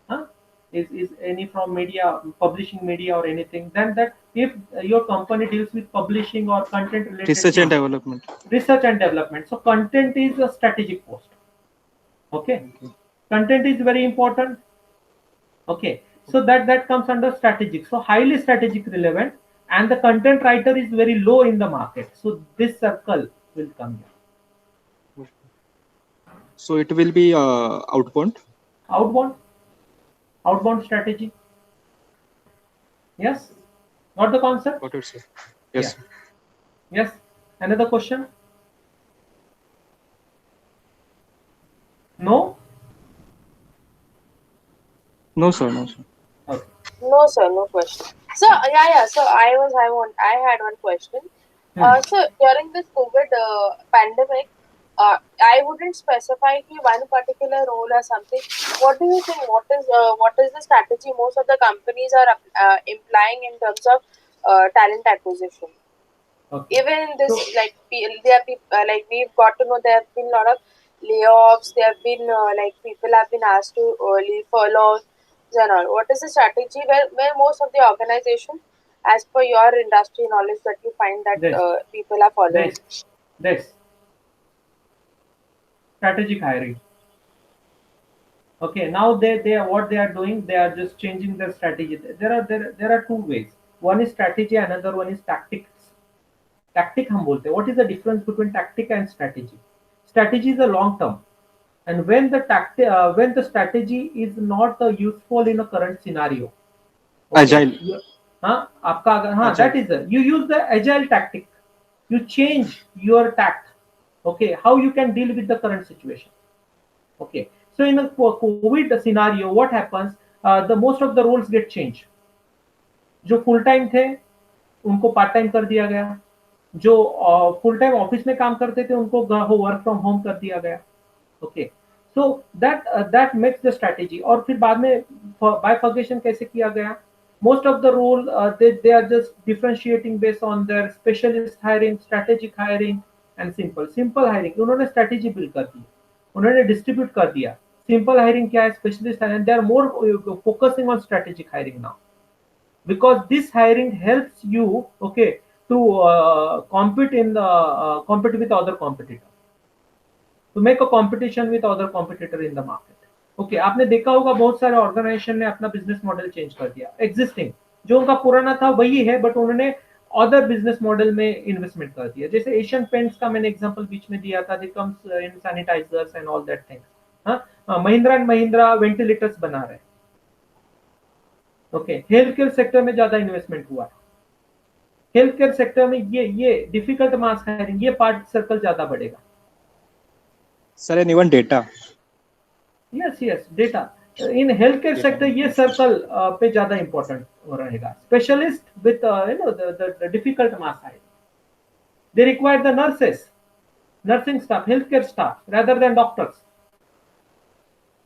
S1: huh? Is any from media, publishing media or anything. Then that if your company deals with publishing or content related
S4: Research and development.
S1: Research and development. So content is a strategic post. Okay. Content is very important. Okay. So that comes under strategic. So highly strategic relevant. And the content writer is very low in the market. So this circle will come here.
S4: So it will be outbound.
S1: Outbound strategy. Yes. Got the concept?
S4: Got it, sir. Yes.
S1: Yeah. Yes. Another question? No?
S4: No, sir.
S1: Okay.
S3: No, sir, no question. So yeah. So I had one question. So during this COVID pandemic, I wouldn't specify one particular role or something. What do you think? What is the strategy most of the companies are implying in terms of talent acquisition?
S1: Okay.
S3: Even in this, we've got to know there have been a lot of layoffs. There have been people have been asked to leave furloughs and all. What is the strategy where most of the organization, as per your industry knowledge, that you find that people are following?
S1: This strategic hiring. Okay, now they are what they are doing. They are just changing their strategy. There are two ways. One is strategy, another one is tactics. Tactic हम बोलते हैं. What is the difference between tactic and strategy? Strategy is a long term, and when the strategy is not useful in a current scenario. Okay?
S4: Agile.
S1: That is it. You use the agile tactic. You change your tact. Okay, how you can deal with the current situation. Okay, so in a COVID scenario, what happens? The most of the roles get changed. जो full time थे, उनको part time कर दिया गया. जो full time office में काम करते थे उनको वर्क फ्रॉम होम कर दिया गया. Okay, so that makes the strategy. और फिर बाद में बाइफर्केशन कैसे किया गया? Most of the role they are just differentiating based on their specialist hiring, strategic hiring and simple hiring. उन्होंने स्ट्रेटेजी बिल्ड कर दी, उन्होंने डिस्ट्रीब्यूट कर दिया. सिंपल हायरिंग क्या है? Specialist hiring. They are more focusing on strategic hiring now, because this hiring helps you, okay, to compete with other competitor, to make a competition with other competitor in the market. Okay, आपने देखा होगा बहुत सारे organisation ने अपना business model change कर दिया. Existing जो उनका पुराना था वही है, बट उन्होंने अदर बिजनेस मॉडल में इन्वेस्टमेंट कर दिया. जैसे एशियन पेंट्स का मैंने एग्जांपल बीच में दिया था, they comes in sanitizers and all that things. हाँ, महिंद्रा एंड महिंद्रा वेंटिलेटर्स बना रहे. ओके, हेल्थ केयर सेक्टर में ज्यादा इन्वेस्टमेंट हुआ. हेल्थ केयर सेक्टर में ये डिफिकल्ट मास हायरिंग, ये पार्ट सर्कल ज्यादा बढ़ेगा.
S4: Sir, and even data.
S1: Yes, data in health care sector ये सर्कल पे ज्यादा इंपॉर्टेंट रहेगा. Specialist with the difficult mass hiring, they require the nurses, nursing staff, health care staff rather than doctors.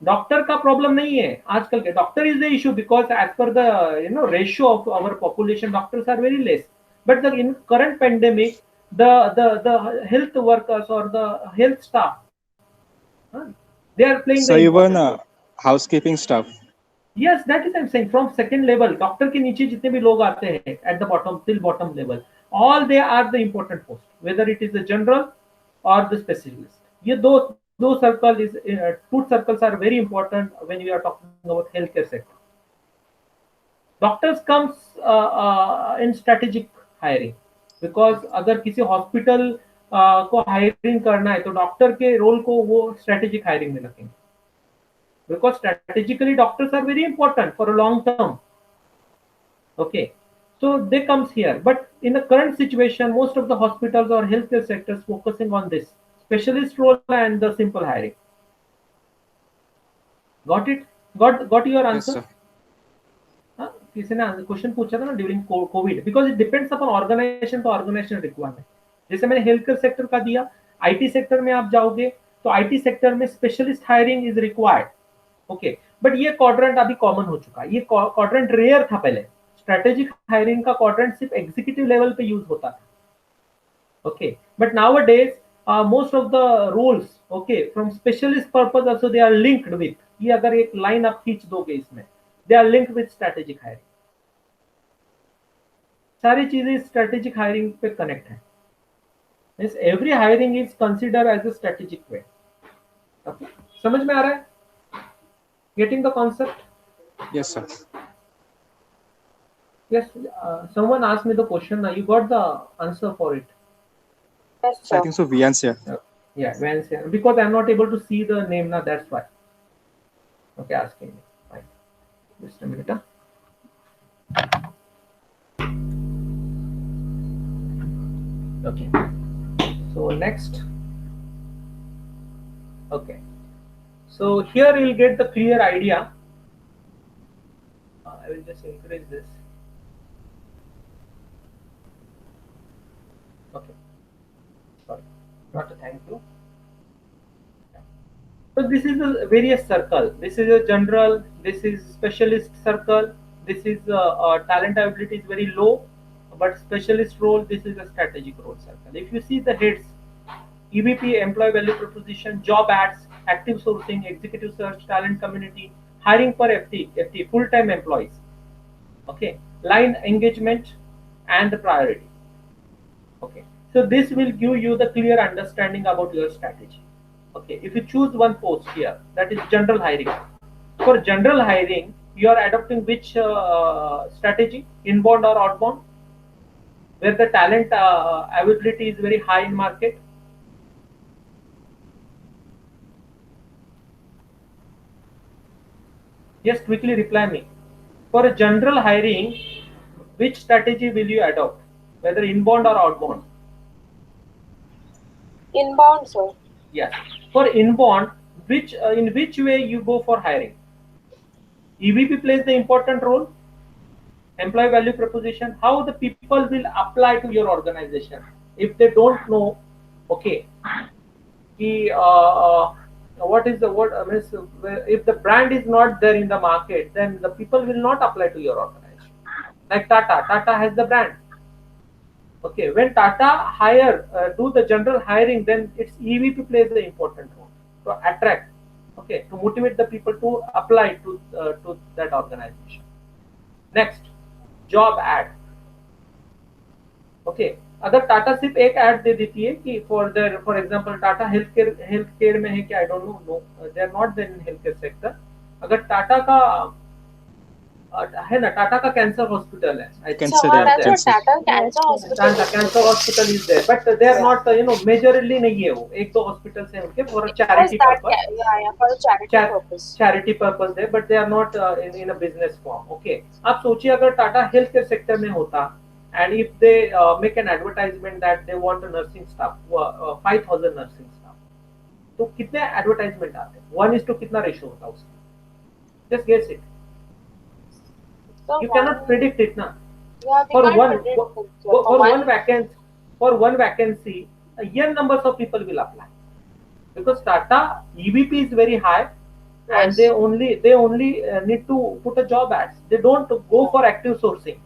S1: Doctor का problem नहीं है आजकल के. Doctor is the issue because as per the ratio of our population doctors are very less. But the in current pandemic the health workers or the health staff, they are playing
S4: So
S1: the
S4: even
S1: important.
S4: housekeeping stuff.
S1: Yes, that is I'm saying. From second level, doctor के नीचे जितने भी लोग आते हैं at the bottom till bottom level, all they are the important post, whether it is the general or the specialist. ये दो circle is two circles are very important when we are talking about healthcare sector. Doctors comes in strategic hiring, because अगर किसी hospital को hiring करना है तो doctor के role को वो स्ट्रेटेजिक हायरिंग में रखेंगे, because strategically doctors are very important for a long term. Okay, so they comes here, but in the current situation most of the hospitals or healthcare sectors focusing on this specialist role and the simple hiring. Got it? Got your
S4: Yes,
S1: answer?
S4: sir.
S1: हाँ, किसी ने question पूछा था ना during covid, because it depends upon organization to organization requirement. जैसे मैंने health care sector का दिया, आईटी सेक्टर में आप जाओगे तो आईटी सेक्टर में specialist hiring is required. Okay, but ये क्वाड्रेंट अभी कॉमन हो चुका है. ये क्वाड्रेंट रेयर था पहले. स्ट्रेटेजिक हायरिंग का क्वाड्रेंट सिर्फ एग्जीक्यूटिव लेवल पे यूज होता था. Okay, but nowadays most of the roles, okay, from specialist purpose also they are linked with, ये अगर एक लाइन आप खींच दोगे इसमें, they are linked with strategic hiring. सारी चीजें स्ट्रेटेजिक हायरिंग पे कनेक्ट है. Means every hiring is consider as a strategic way. Okay, समझ में आ रहा है? Getting the concept?
S4: Yes, sir.
S1: Yes, someone asked me the question. You got the answer for it?
S3: Yes,
S4: So I
S3: sir.
S4: think so. Viansia.
S1: Yeah, Vance. Because I'm not able to see the name now, that's why. Okay, asking me. Fine. Just a minute. Okay. So next. Okay. So here you'll get the clear idea. I will just increase this. Okay. Sorry, not a thank you. So this is a various circle. This is a general. This is specialist circle. This is talent ability is very low, but specialist role. This is a strategic role circle. If you see the heads, EVP, employee value proposition, job ads, active sourcing, executive search, talent community, hiring per FT, full-time employees. Okay, line engagement and the priority. Okay, so this will give you the clear understanding about your strategy. Okay, if you choose one post here, that is general hiring. For general hiring, you are adopting which strategy, inbound or outbound, where the talent availability is very high in market? Yes, quickly reply me. For a general hiring, which strategy will you adopt, whether inbound or outbound?
S3: Inbound, sir.
S1: Yes. For inbound, in which way you go for hiring? EVP plays the important role. Employee value proposition, how the people will apply to your organization. if they don't know, okay, what is the word, means, if the brand is not there in the market, then the people will not apply to your organization. Like Tata has the brand. Okay, when Tata do the general hiring, then its EVP plays an important role to attract, okay, to motivate the people to apply to that organization. Next, job ad. Okay, अगर टाटा सिर्फ एक ad दे देती है कि for example Tata health care में है कि I don't know, they are not there in health care sector. अगर टाटा का है ना, टाटा का कैंसर हॉस्पिटल है, I think
S3: So that's what Tata Cancer Hospital is.
S1: Cancer hospital is there, but they are not majorly नहीं है, वो एक दो हॉस्पिटल है उनके for
S3: Because
S1: charity
S3: that,
S1: purpose,
S3: yeah, for a charity purpose.
S1: Charity purpose है, but they are not in a business form. Okay, आप सोचिए अगर टाटा हेल्थ केयर सेक्टर में होता and if they make an advertisement that they want a nursing staff, 5000 nursing staff, तो कितने advertisement आते हैं, 1:2 कितना रेशियो होता है उसका, just guess it,
S3: So
S1: you cannot predict it na.
S3: Yeah, they
S1: For
S3: can't
S1: one
S3: predict it.
S1: for one vacancy, a year numbers of people will apply, because Tata EVP is very high, and
S3: Yes.
S1: they only need to put a job ads. They don't go for active sourcing.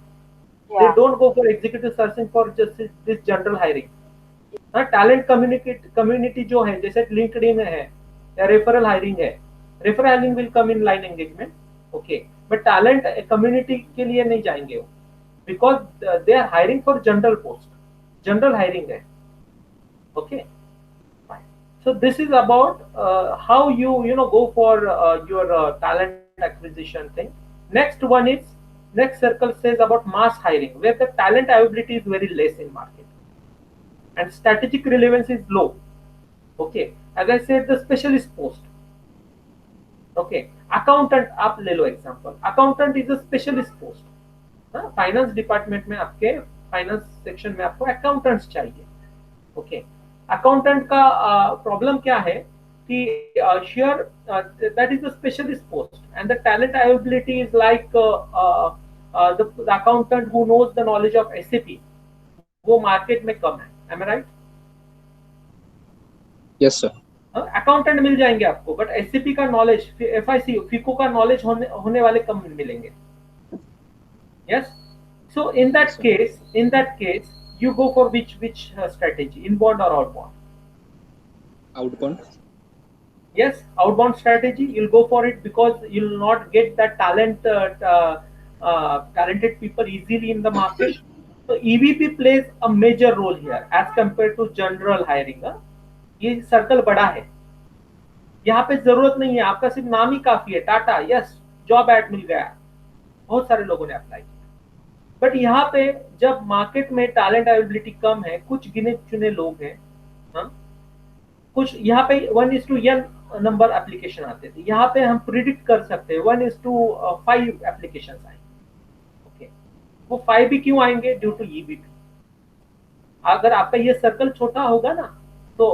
S1: They
S3: Yeah.
S1: don't go for executive searching for just this general hiring. Talent community जो है, जैसे LinkedIn में है या referral hiring है, referral hiring will come in line engagement, okay, but talent community के लिए नहीं जाएंगे वो, because they are hiring for general post, general hiring है, okay. So this is about how you know go for your talent acquisition thing. Next circle says about mass hiring, where the talent availability is very less in market and strategic relevance is low. Okay, as I said, the specialist post. Okay, accountant आप ले लो example. Accountant is a specialist post. Finance department में आपके finance section में आपको accountants चाहिए। Okay, accountant का problem क्या है कि share that is a specialist post and the talent availability is like the accountant who knows the knowledge of SAP, वो मार्केट में कम है। Am I right?
S4: Yes sir.
S1: Accountant मिल जाएंगे आपको, बट एससीपी का नॉलेज, एफआईसी फिको का नॉलेज होने वाले कम मिलेंगे। Yes, so in that case you go for which strategy, inbound or outbound?
S4: Outbound.
S1: Yes, outbound strategy, you'll go for it because you'll not get that talented people easily in the market. So EVP plays a major role here as compared to general hiring. ये circle बड़ा है, यहाँ पे जरूरत नहीं है, आपका सिर्फ नाम ही काफी है, टाटा, यस, जॉब एड मिल गया, बहुत सारे लोगों ने अप्लाई किया। बट यहाँ पे जब मार्केट में टैलेंट अवेलेबिलिटी कम है, कुछ गिने चुने लोग हैं, कुछ यहाँ पे 1:n नंबर एप्लीकेशन आते थे, यहाँ पे हम प्रिडिक्ट कर सकते हैं 1:5 एप्लीकेशन आएंगे। ओके, वो 5 भी क्यों आएंगे? Due to EVP. अगर आपका ये सर्कल छोटा होगा ना, तो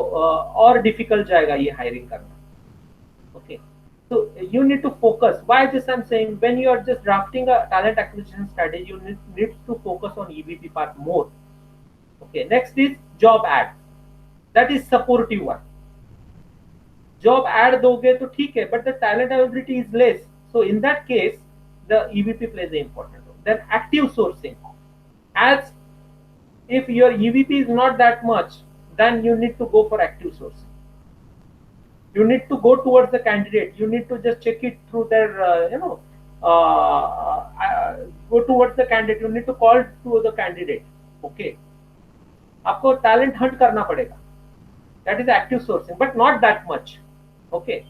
S1: और डिफिकल्ट जाएगा ये हायरिंग करना। Okay, so you need to focus. Why this I'm saying, when you are just drafting a talent acquisition strategy, you need to focus on EVP part more. Okay, next is job ad. That is supportive one. Job ad दोगे तो ठीक है, but the talent availability is less. So in that case, the EVP plays an important role. Then active sourcing. As if your EVP is not that much, then you need to go for active sourcing. You need to go towards the candidate. You need to just check it through their, go towards the candidate. You need to call to the candidate. Okay, आपको talent hunt करना पड़ेगा. That is active sourcing, but not that much. Okay.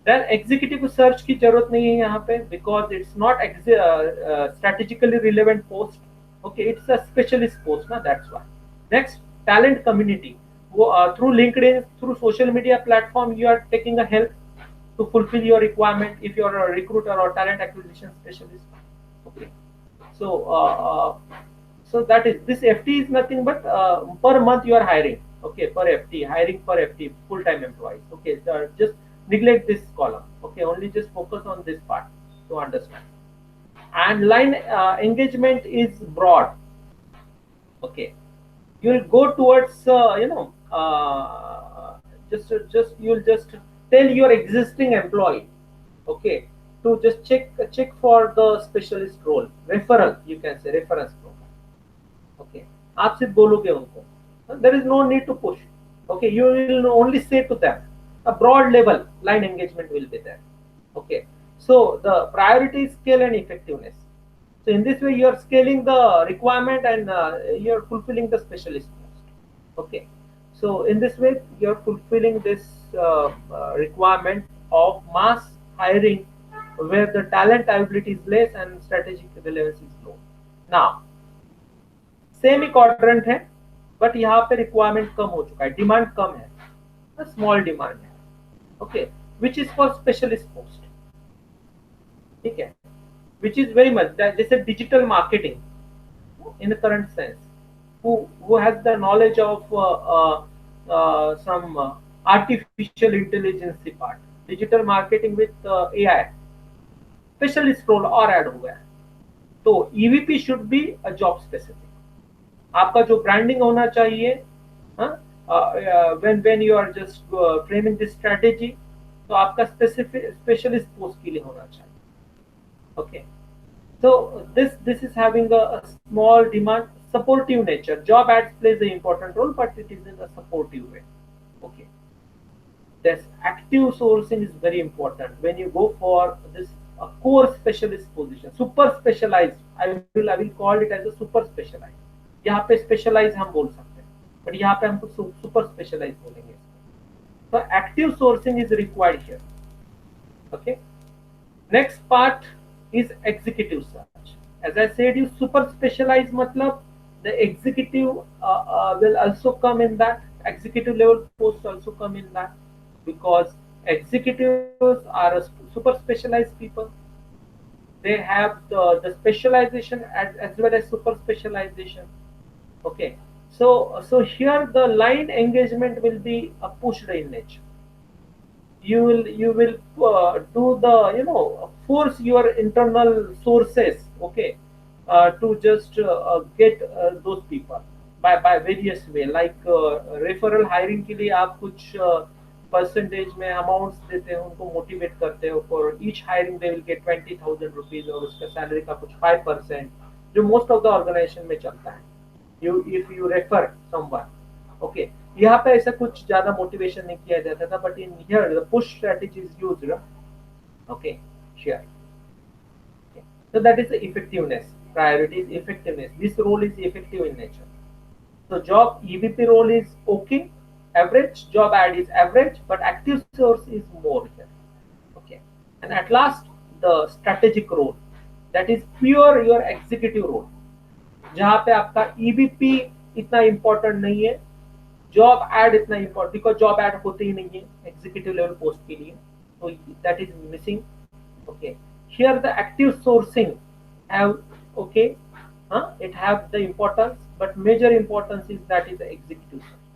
S1: Then executive search की जरूरत नहीं है यहाँ पे, because it's not strategically relevant post. Okay, it's a specialist post, na, that's why. Next, talent community. Through LinkedIn, through social media platform, you are taking a help to fulfill your requirement if you are a recruiter or talent acquisition specialist. Okay, so that is, this FT is nothing but per month you are hiring. Okay, per FT, hiring per FT, full-time employees. Okay, so just neglect this column. Okay, only just focus on this part to understand. And line engagement is broad. Okay, you'll go towards you'll just tell your existing employee, okay, to just check for the specialist role, referral, you can say reference program, okay. आप सिर्फ बोलोगे उनको, there is no need to push, okay. You will only say to them, a broad level line engagement will be there, okay. So the priority is scale and effectiveness. So in this way, you are scaling the requirement and you are fulfilling the specialist cost. Okay. So in this way, you are fulfilling this requirement of mass hiring, where the talent availability is less and strategic relevance is low. Now, same he quadrant है, but यहाँ पे requirement कम हो चुका है, demand कम है, small demand है, okay, which is for specialist post, ठीक है, which is very much that this is digital marketing in the current sense, who has the knowledge of some artificial intelligence part, digital marketing with AI, specialist role और add हो गया. तो EVP should be a job specific. आपका जो branding होना चाहिए, when you are just framing this strategy, तो आपका स्पेसिफिक स्पेशलिस्ट पोस्ट के लिए होना चाहिए. Okay, so this is having a small demand, supportive nature. Job ads plays an important role, but it is in a supportive way. Okay, this active sourcing is very important when you go for this core specialist position, super specialized. I will call it as a super specialized. यहाँ पे specialize हम बोल सकते हैं, but यहाँ पे हम super specialized बोलेंगे. So active sourcing is required here. Okay, next part is executive search. As I said, you super specialized matlab the executive will also come in that, executive level posts also come in that, because executives are super specialized people. They have the specialization as well as super specialization. Okay, so here the line engagement will be pushed in nature. You will do the force your internal sources, okay, to just get those people by various way, like referral hiring के लिए आप कुछ percentage में amounts देते हैं, उनको motivate करते हो, for each hiring they will get 20,000 rupees और उसका salary का कुछ 5%, जो most of the organization में चलता है. If you refer someone, okay, यहाँ पे ऐसा कुछ ज्यादा मोटिवेशन नहीं किया जाता था, but in here the push strategy is used, okay, here. So that is the effectiveness. Priority is effectiveness. This role is effective in nature. So job EVP role is okay, average. Job ad is average, but active source is more here. Okay. And at last, the strategic role. That is pure your executive role. जहाँ पे आपका EVP इतना important नहीं है, job add इतना important, because job add होते ही नहीं है एग्जीक्यूटिव लेवल पोस्ट के लिए, तो that is missing. Okay, here the active sourcing have, okay, it have the importance, but major importance is that is the executive search.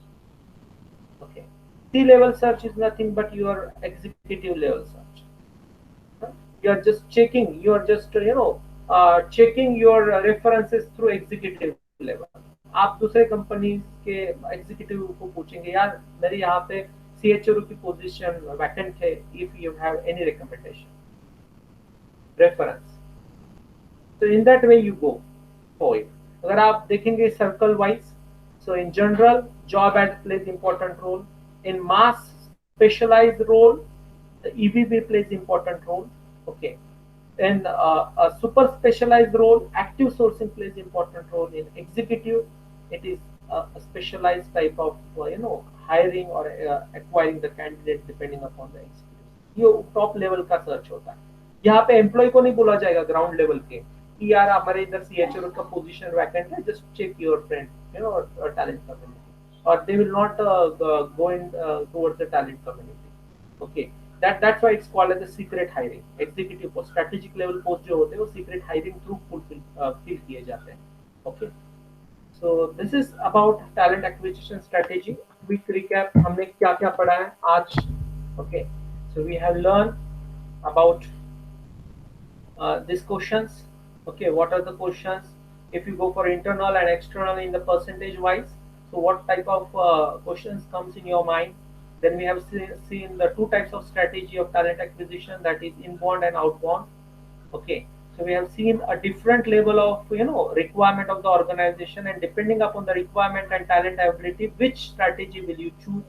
S1: Okay, C-level search is nothing but your executive level search. You are just checking, you are just checking your references through executive level. आप दूसरे company के executive को पूछेंगे, यार मेरे यहाँ पे CHRO की पोजीशन वैकेंट है, if you have any recommendation, reference. तो in that way you go for it. अगर आप देखेंगे circle wise, so in general job ad plays important role, in mass specialized role the EVP plays important role. Okay, in a super specialized role, active sourcing plays important role. In executive, it is a specialized type of hiring or acquiring the candidate depending upon the experience. ये top level का search होता है. यहाँ पे employ को नहीं बोला जाएगा ग्राउंड लेवल के कि यार हमारे इधर CHRO का पोजीशन वैकेंट है, जस्ट चेक योर फ्रेंड और टैलेंट कम्युनिटी, और they will not go in towards the talent community. Okay, that's why it's called as a secret hiring. Executive post, strategic level post जो होते हैं वो secret hiring through fill किए जाते हैं. Okay, so this is about talent acquisition strategy. Quick recap, हमने क्या क्या पढ़ा है आज. Okay, so we have learned about these questions. Okay, what are the questions? If you go for internal and external in the percentage wise, So what type of questions comes in your mind? Then we have seen the two types of strategy of talent acquisition, that is inbound and outbound. Okay, so we have seen a different level of requirement of the organization, and depending upon the requirement and talent ability, which strategy will you choose?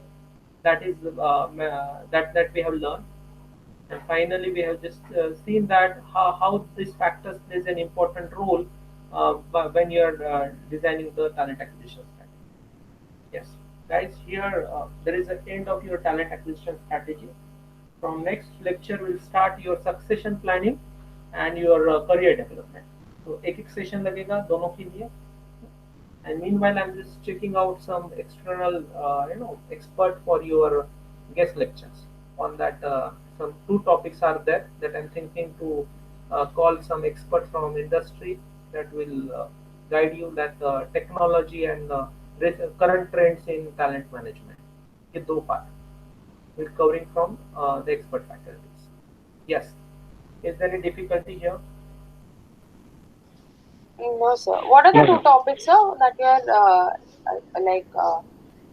S1: That is that we have learned. And finally, we have just seen that how these factors plays an important role when you're designing the talent acquisition strategy. Yes, guys, here there is an end of your talent acquisition strategy. From next lecture, we'll start your succession planning and your career development. तो एक एक session लगेगा दोनों के लिए. And meanwhile, I'm just checking out some external, expert for your guest lectures. On that, some two topics are there that I'm thinking to call some expert from industry that will guide you that technology and current trends in talent management. ये दो part we're covering from the expert faculties. Yes. Is there any difficulty here?
S3: No, sir. What are the
S4: No,
S3: two
S4: no.
S3: topics, sir, that you are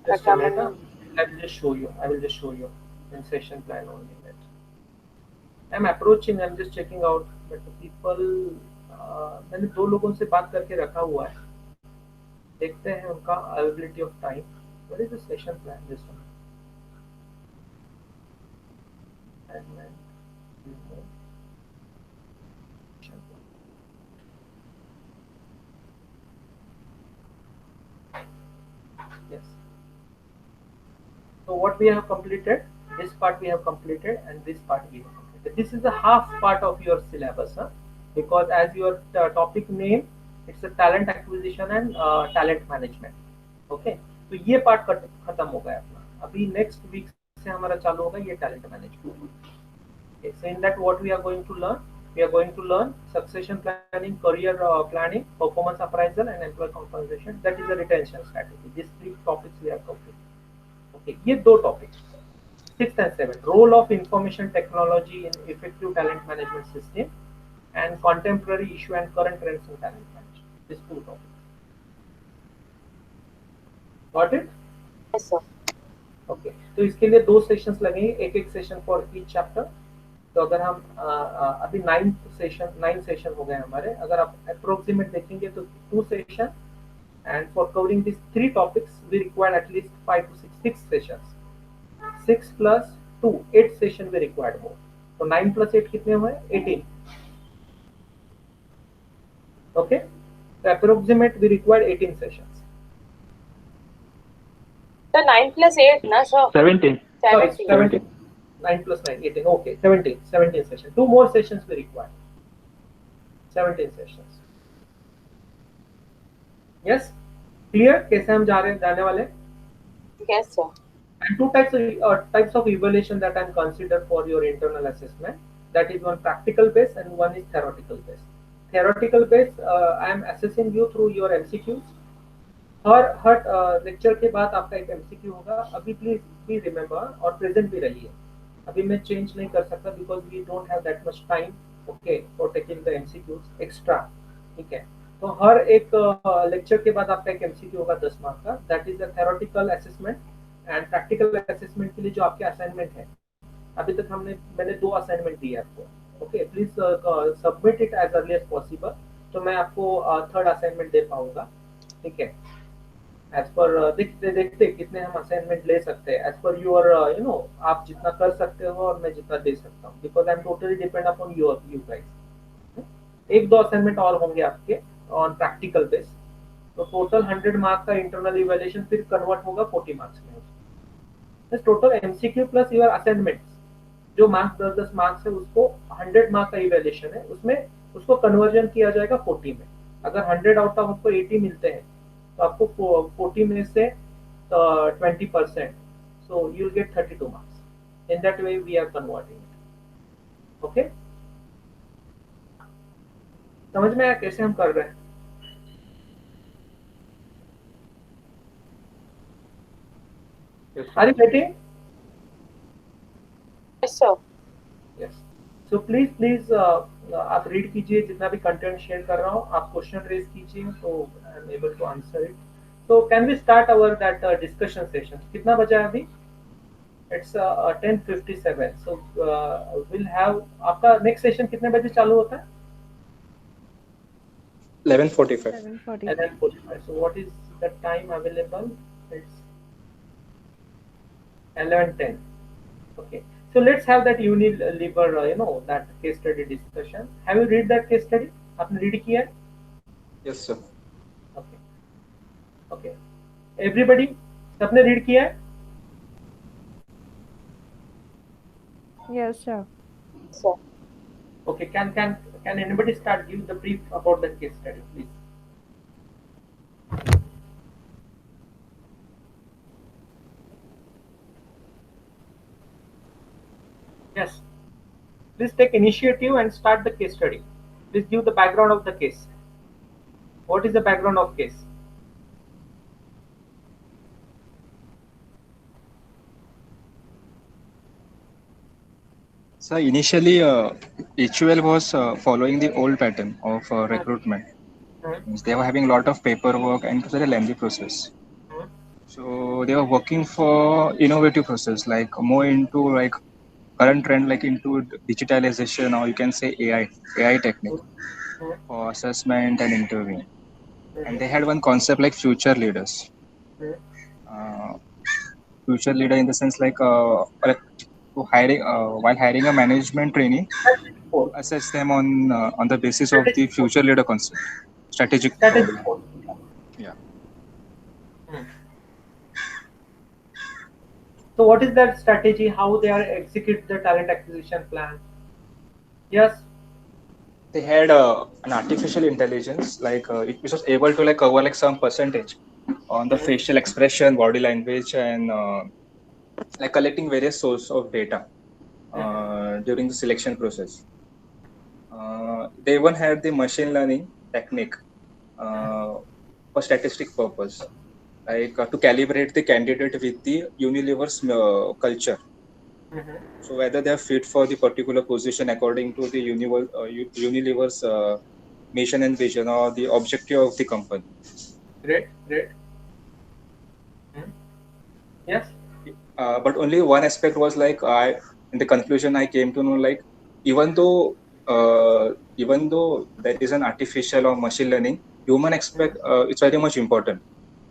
S1: Just a minute.
S3: recommending?
S1: I will just show you. I will just show you in session plan only. I'm approaching. I'm just checking out. But the people, मैंने दो लोगों से बात करके रखा हुआ है. देखते हैं उनका availability of time. What is the session plan? This one. Admin, remote, session plan. Yes. So what we have completed, this part we have completed, and this part we have completed. This is the half part of your syllabus, huh? Because as your topic name, it's a talent acquisition and talent management. Okay, तो ये part खत्म हो गया अपना. अभी next week से हमारा चालू होगा ये talent management. Okay, so in that what we are going to learn? We are going to learn succession planning, career planning, performance appraisal, and employee compensation. That is the retention strategy. These three topics we are covering. Okay, ये दो topics. 6th and 7th, role of information technology in effective talent management system, and contemporary issue and current trends in talent management. These two topics. Got it?
S3: Yes, sir.
S1: Okay. तो इसके लिए दो sessions लगेंगे, एक एक session for each chapter. तो अगर हम अभी 9 सेशन हो गए हमारे, अगर आप अप्रोक्सीमेट देखेंगे तो 2 session, and for covering these 3 topics we require at least 5 to 6 sessions. 6 plus 2, 8 session we required more. So 9 plus 8 कितने हुए? 18. Okay, so approximate we required 18 sessions.
S3: So 9 plus 8, na, sir?
S4: 17.
S1: Sorry,
S3: 17.
S1: 17. 9 plus 9, 18. Okay, 17 sessions. 2 more sessions we require. 17 sessions. Yes, clear? कैसे हम जाने वाले?
S3: Yes, sir.
S1: And two types of evaluation that I'm considered for your internal assessment. That is one practical based and one is theoretical based. Theoretical based, I am assessing you through your MCQs. Her lecture के बाद आपका एक MCQ होगा. अभी please remember और present भी रहिए. अभी मैं चेंज नहीं कर सकता because we don't have that much time. Okay, for taking the MCQs extra. ठीक है, तो हर एक लेक्चर के बाद आपका एक MCQ होगा 10 मार्क का. That is the theoretical assessment. And practical assessment के लिए जो आपके असाइनमेंट है, अभी तक मैंने 2 असाइनमेंट दिए आपको. Okay, please submit it as early as possible. तो मैं आपको 3rd असाइनमेंट दे पाऊंगा. ठीक है, एज पर देखते कितने हम असाइनमेंट ले सकते हैं. एज पर यूर आप जितना कर सकते हो और मैं जितना दे सकता हूँ, because I am totally depend upon you guys. 1-2 assignment और होंगे आपके ऑन प्रैक्टिकल बेस. तो टोटल 100 मार्क का इंटरनल इवैल्यूएशन फिर कन्वर्ट होगा 40 मार्क्स में. Total MCQ plus your assignment जो मार्क्स 10-10 मार्क्स है, उसको 100 मार्क का इवैल्यूएशन है, उसमें उसको कन्वर्जन किया जाएगा 40 में. अगर 100 आउट ऑफ आपको 80 मिलते हैं तो आपको 40 में से 20%, so you'll get 32 marks. In that way we are converting it. Okay, समझ में आया कैसे हम कर रहे हैं? Are you getting?
S3: Yes, sir.
S1: Yes. So please आप रीड कीजिए जितना भी कंटेंट शेयर कर रहा हूँ. आप क्वेश्चन रेज कीजिए तो I am able to answer it. So can we start our that discussion session? कितना बजा है अभी? It's 10:57. So we'll have आपका next session कितने बजे चालू होता है?
S4: 11:45.
S2: 7:45.
S1: 11:45. So what is the time available? It's 11:10. Okay. So let's have that Unilever, that case study discussion. Have you read that case study? आपने read किया है?
S4: Yes, sir.
S1: Okay. Okay. Everybody, सबने read किया है?
S2: Yes, sir.
S3: So,
S1: Okay. Can anybody start give the brief about the case study, please? Yes. Please take initiative and start the case study. Please give the background of the case. What is the background of case?
S4: So initially, HUL was following the old pattern of recruitment. Means they were having a lot of paperwork and it was a very lengthy process. So they were working for innovative process, like more into like current trend, like into digitalization, or you can say AI technique for assessment and interviewing. And they had one concept like future leaders. Uh, Future leader in the sense like to hiring while hiring a management trainee,
S1: Four.
S4: assess them on the basis of the future leader concept, strategic.
S1: Strategy 4.
S4: Yeah.
S1: So what is that strategy? How they are execute the talent acquisition plan? Yes.
S4: They had an artificial intelligence, like it was able to like cover like some percentage on the facial expression, body language, and like collecting various source of data during the selection process. They even had the machine learning technique for statistic purpose, like to calibrate the candidate with the Unilever's culture. So whether they are fit for the particular position according to the Unilever's mission and vision or the objective of the company.
S1: Great. Yes.
S4: But only one aspect was like in the conclusion I came to know, like even though there is an artificial or machine learning, human aspect it's very much important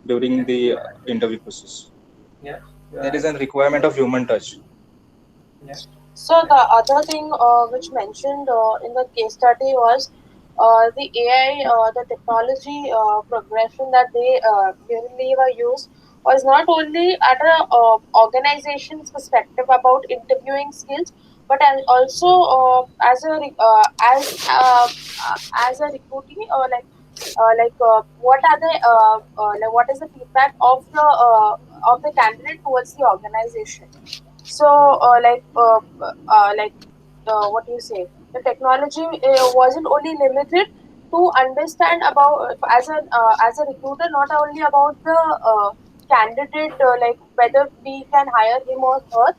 S4: during the interview process.
S1: Yes.
S4: There is a requirement of human touch.
S1: Yes.
S3: so the other thing which mentioned in the case study was the AI, the technology progression that they Unilever used was not only at a organization's perspective about interviewing skills, but also as a recruiting what are the like what is the feedback of the candidate towards the organization. So what do you say, the technology wasn't only limited to understand about as a recruiter, not only about the candidate, like whether we can hire him or her,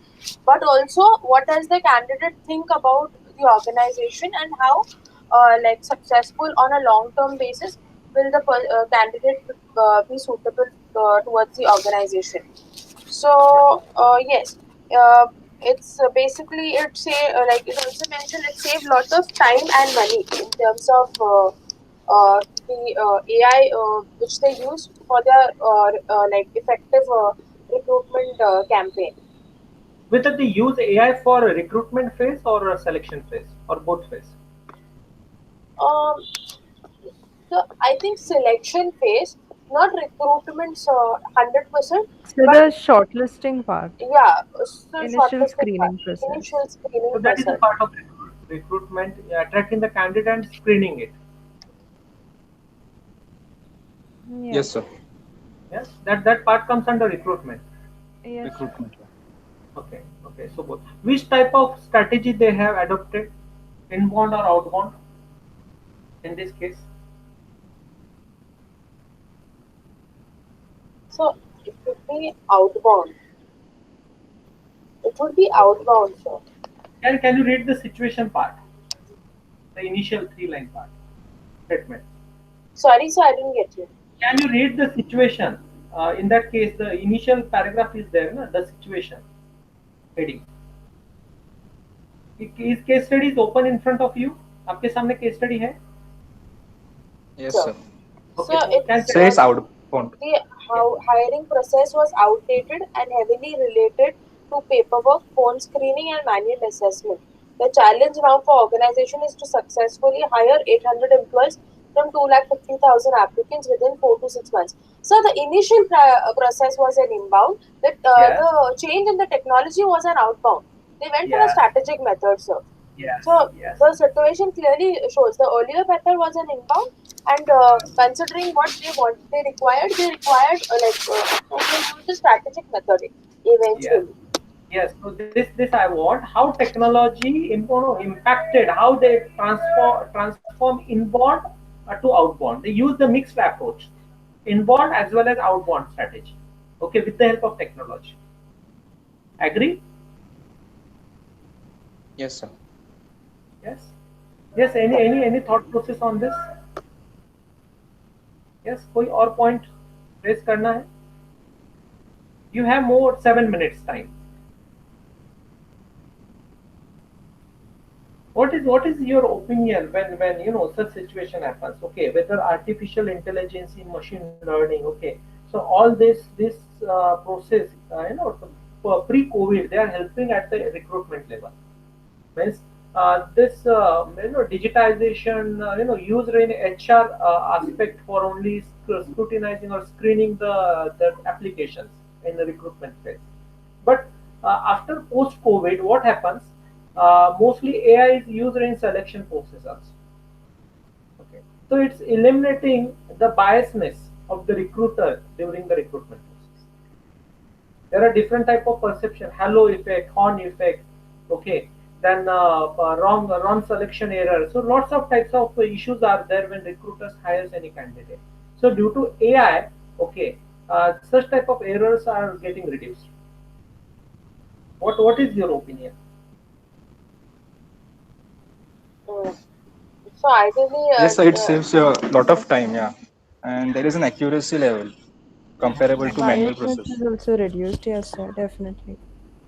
S3: but also what does the candidate think about the organization, and how like successful on a long term basis will the candidate be suitable towards the organization. So yes, it's basically it say like it also mentioned it saved lots of time and money in terms of the AI which they use for their like effective recruitment campaign.
S1: Whether they use AI for a recruitment phase or a selection phase or both phase.
S3: Um, so I think selection phase, not recruitment, so 100%,
S2: So
S3: but
S2: the shortlisting part,
S3: yeah, so
S2: initial
S3: shortlisting part,
S2: screening process.
S3: initial screening
S1: So that is a
S3: process.
S1: part of recruitment, attracting the candidate and screening it.
S2: Yeah.
S4: Yes, sir.
S1: Yes, that part comes under recruitment.
S2: Yes, sir.
S4: Recruitment.
S1: Okay. So both. Which type of strategy they have adopted, inbound or outbound? In this case,
S3: So it would be outbound. It would be outbound, sir.
S1: can you read the situation part, the initial 3 line part statement?
S3: Sorry, sir, I didn't get you.
S1: Can you read the situation in that case, the initial paragraph is there, na, the situation heading. Is case study is open in front of you? आपके सामने case study है?
S4: Yes,
S3: So,
S4: sir.
S3: so
S1: Okay, so
S3: it's
S4: So it's outbound.
S3: the
S1: yeah,
S3: hiring process was outdated and heavily related to paperwork, phone screening, and manual assessment. The challenge now for organization is to successfully hire 800 employees from 250,000 applicants within 4 to 6 months. So the initial process was an inbound.
S1: yes,
S3: The change in the technology was an outbound. They went for a
S1: yes,
S3: strategic method, sir.
S1: yes,
S3: So
S1: yes,
S3: the situation clearly shows the earlier method was an inbound, and considering what they required to use the strategic method
S1: yes.
S3: eventually.
S1: Yes, so this I want how technology impacted how they transform inbound to outbound. They use the mixed approach, inbound as well as outbound strategy. Okay, with the help of technology. Agree?
S4: Yes, sir.
S1: Yes. Yes. Any thought process on this? Yes. कोई और point raise करना है? You have more 7 minutes time. What is your opinion when such situation happens? Okay, whether artificial intelligence in machine learning. Okay, so all this process, pre-COVID, they are helping at the recruitment level. Means this digitization, used in HR aspect for only scrutinizing or screening the applications in the recruitment phase. But after post COVID, what happens? Mostly AI is used in selection process also. Okay, so it's eliminating the biasness of the recruiter during the recruitment process. There are different type of perception: halo effect, horn effect. Okay, then wrong selection error. So lots of types of issues are there when recruiters hires any candidate. So due to AI, okay, such type of errors are getting reduced. What is your opinion?
S3: Mm. So ideally,
S4: Yes, sir. It saves a lot of time. Yeah, and there is an accuracy level comparable to manual
S2: Biasness
S4: process.
S2: is also reduced, yes, sir, definitely.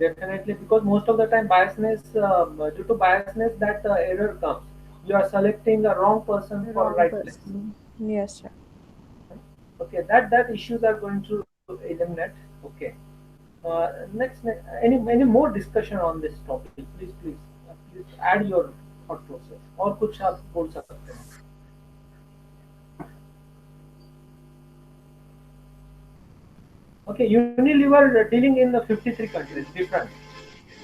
S1: Definitely, because most of the time biasness, due to biasness, that error comes. You are selecting a wrong person for
S2: Wrong
S1: right place.
S2: person. Yes, sir.
S1: Okay, that issues are going to eliminate. Okay. Any more discussion on this topic? Please add your thought process. और कुछ आप बोल सकते हैं. Okay, Unilever dealing in the 53 countries, different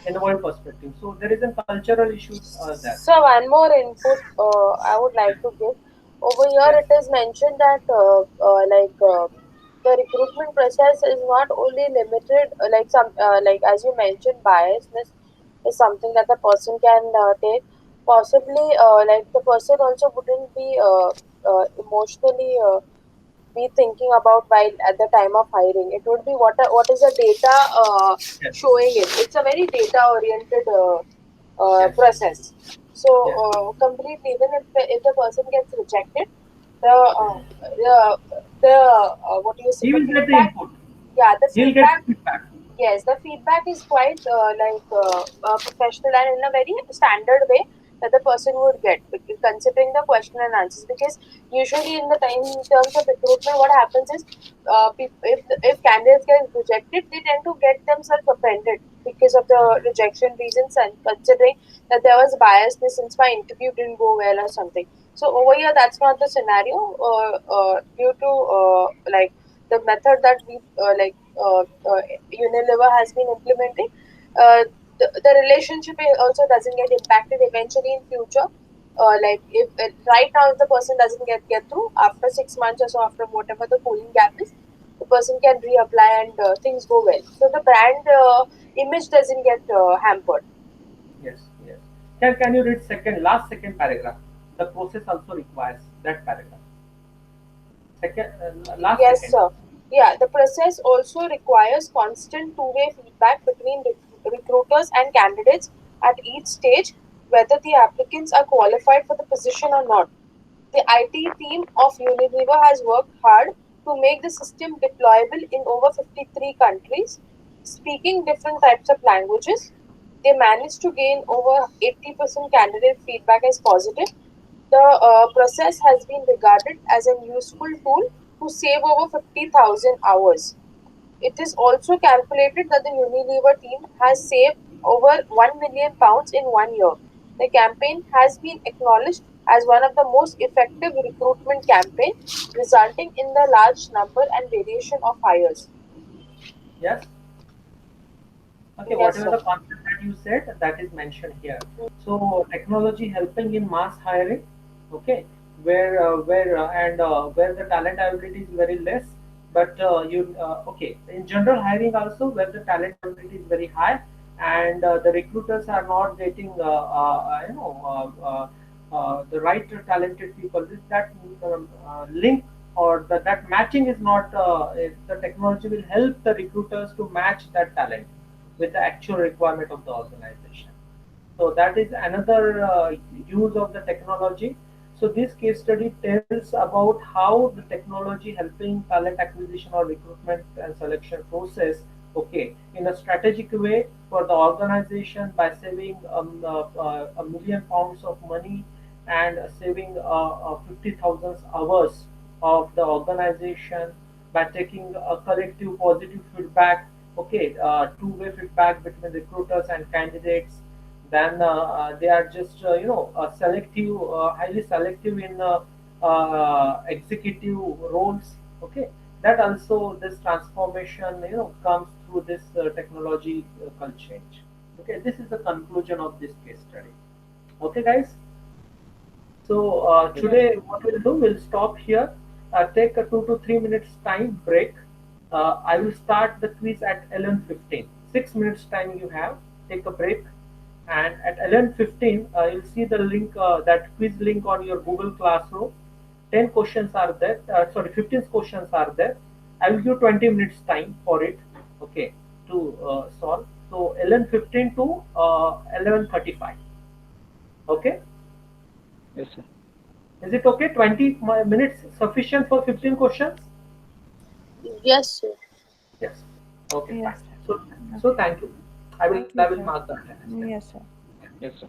S1: in the world perspective. So there is a cultural issue there.
S3: so one more input I would like to give. Over here,
S1: Yes.
S3: it is mentioned that the recruitment process is not only limited, like as you mentioned, biasness is something that the person can take. Possibly, like the person also wouldn't be emotionally be thinking about while at the time of hiring. It would be what is the data
S1: Yes.
S3: showing it. It's a very data oriented
S1: Yes.
S3: process. So
S1: Yes.
S3: completely, even if the person gets rejected, the
S1: Mhm.
S3: what do you say?
S1: He
S3: The
S1: will get the
S3: feedback.
S1: input.
S3: Yeah, the
S1: He'll get
S3: feedback.
S1: feedback.
S3: Yes, the feedback is quite professional and in a very standard way that the person would get, considering the question and answers. Because usually in the time in terms of recruitment, what happens is, if candidates get rejected, they tend to get themselves offended because of the rejection reasons, and considering that there was biasness since my interview didn't go well or something. So over here, that's not the scenario. Due to the method that we Unilever has been implementing, the relationship also doesn't get impacted eventually in future. Like if right now if the person doesn't get through after 6 months or so, after whatever the cooling gap is, the person can reapply and things go well. So the brand image doesn't get hampered.
S1: Yes. Yes. Can you read second paragraph? The process also requires that paragraph. Last
S3: Yes,
S1: second.
S3: sir. Yeah, the process also requires constant two-way feedback between recruiters and candidates at each stage, whether the applicants are qualified for the position or not. The IT team of Unilever has worked hard to make the system deployable in over 53 countries, speaking different types of languages. They managed to gain over 80% candidate feedback as positive. The process has been regarded as a useful tool to save over 50,000 hours. It is also calculated that the Unilever team has saved over £1 million in 1 year. The campaign has been acknowledged as one of the most effective recruitment campaigns, resulting in the large number and variation of hires.
S1: Yes. Okay,
S3: Yes,
S1: whatever
S3: sir.
S1: the concept that you said, that is mentioned here. So technology helping in mass hiring, okay, where the talent availability is very less, but okay, in general hiring also where the talent availability is very high, and the recruiters are not getting the right talented people. This that link or that matching is not. The technology will help the recruiters to match that talent with the actual requirement of the organization. So that is another use of the technology. So this case study tells about how the technology helping talent acquisition or recruitment and selection process, okay, in a strategic way for the organization by saving £1 million of money and saving 50,000 hours of the organization by taking a collective positive feedback, okay, two-way feedback between recruiters and candidates. Then they are just selective, highly selective in executive roles. Okay, that also this transformation comes through this technological change. Okay, this is the conclusion of this case study. Okay, guys. So
S4: Yes,
S3: Yes.
S1: today what we'll do, we'll stop here, take a 2 to 3 minutes time break. I will start the quiz at 11:15. 6 minutes time you have. Take a break, and at 11:15 you'll see the link, that quiz link on your Google Classroom. 10 questions are there. Sorry, 15 questions are there. I will give 20 minutes time for it. Okay, to solve. So 11:15 to 11:35. Okay.
S4: yes, sir.
S1: Is it okay? 20 minutes sufficient for 15 questions?
S3: Yes, sir.
S1: Yes. Okay, fine.
S2: Yes, sir.
S1: So,
S2: Okay.
S1: thank you. I will
S2: Thank you,
S1: mark
S2: sir.
S1: that as.
S2: Yes, sir.
S4: Yes, sir.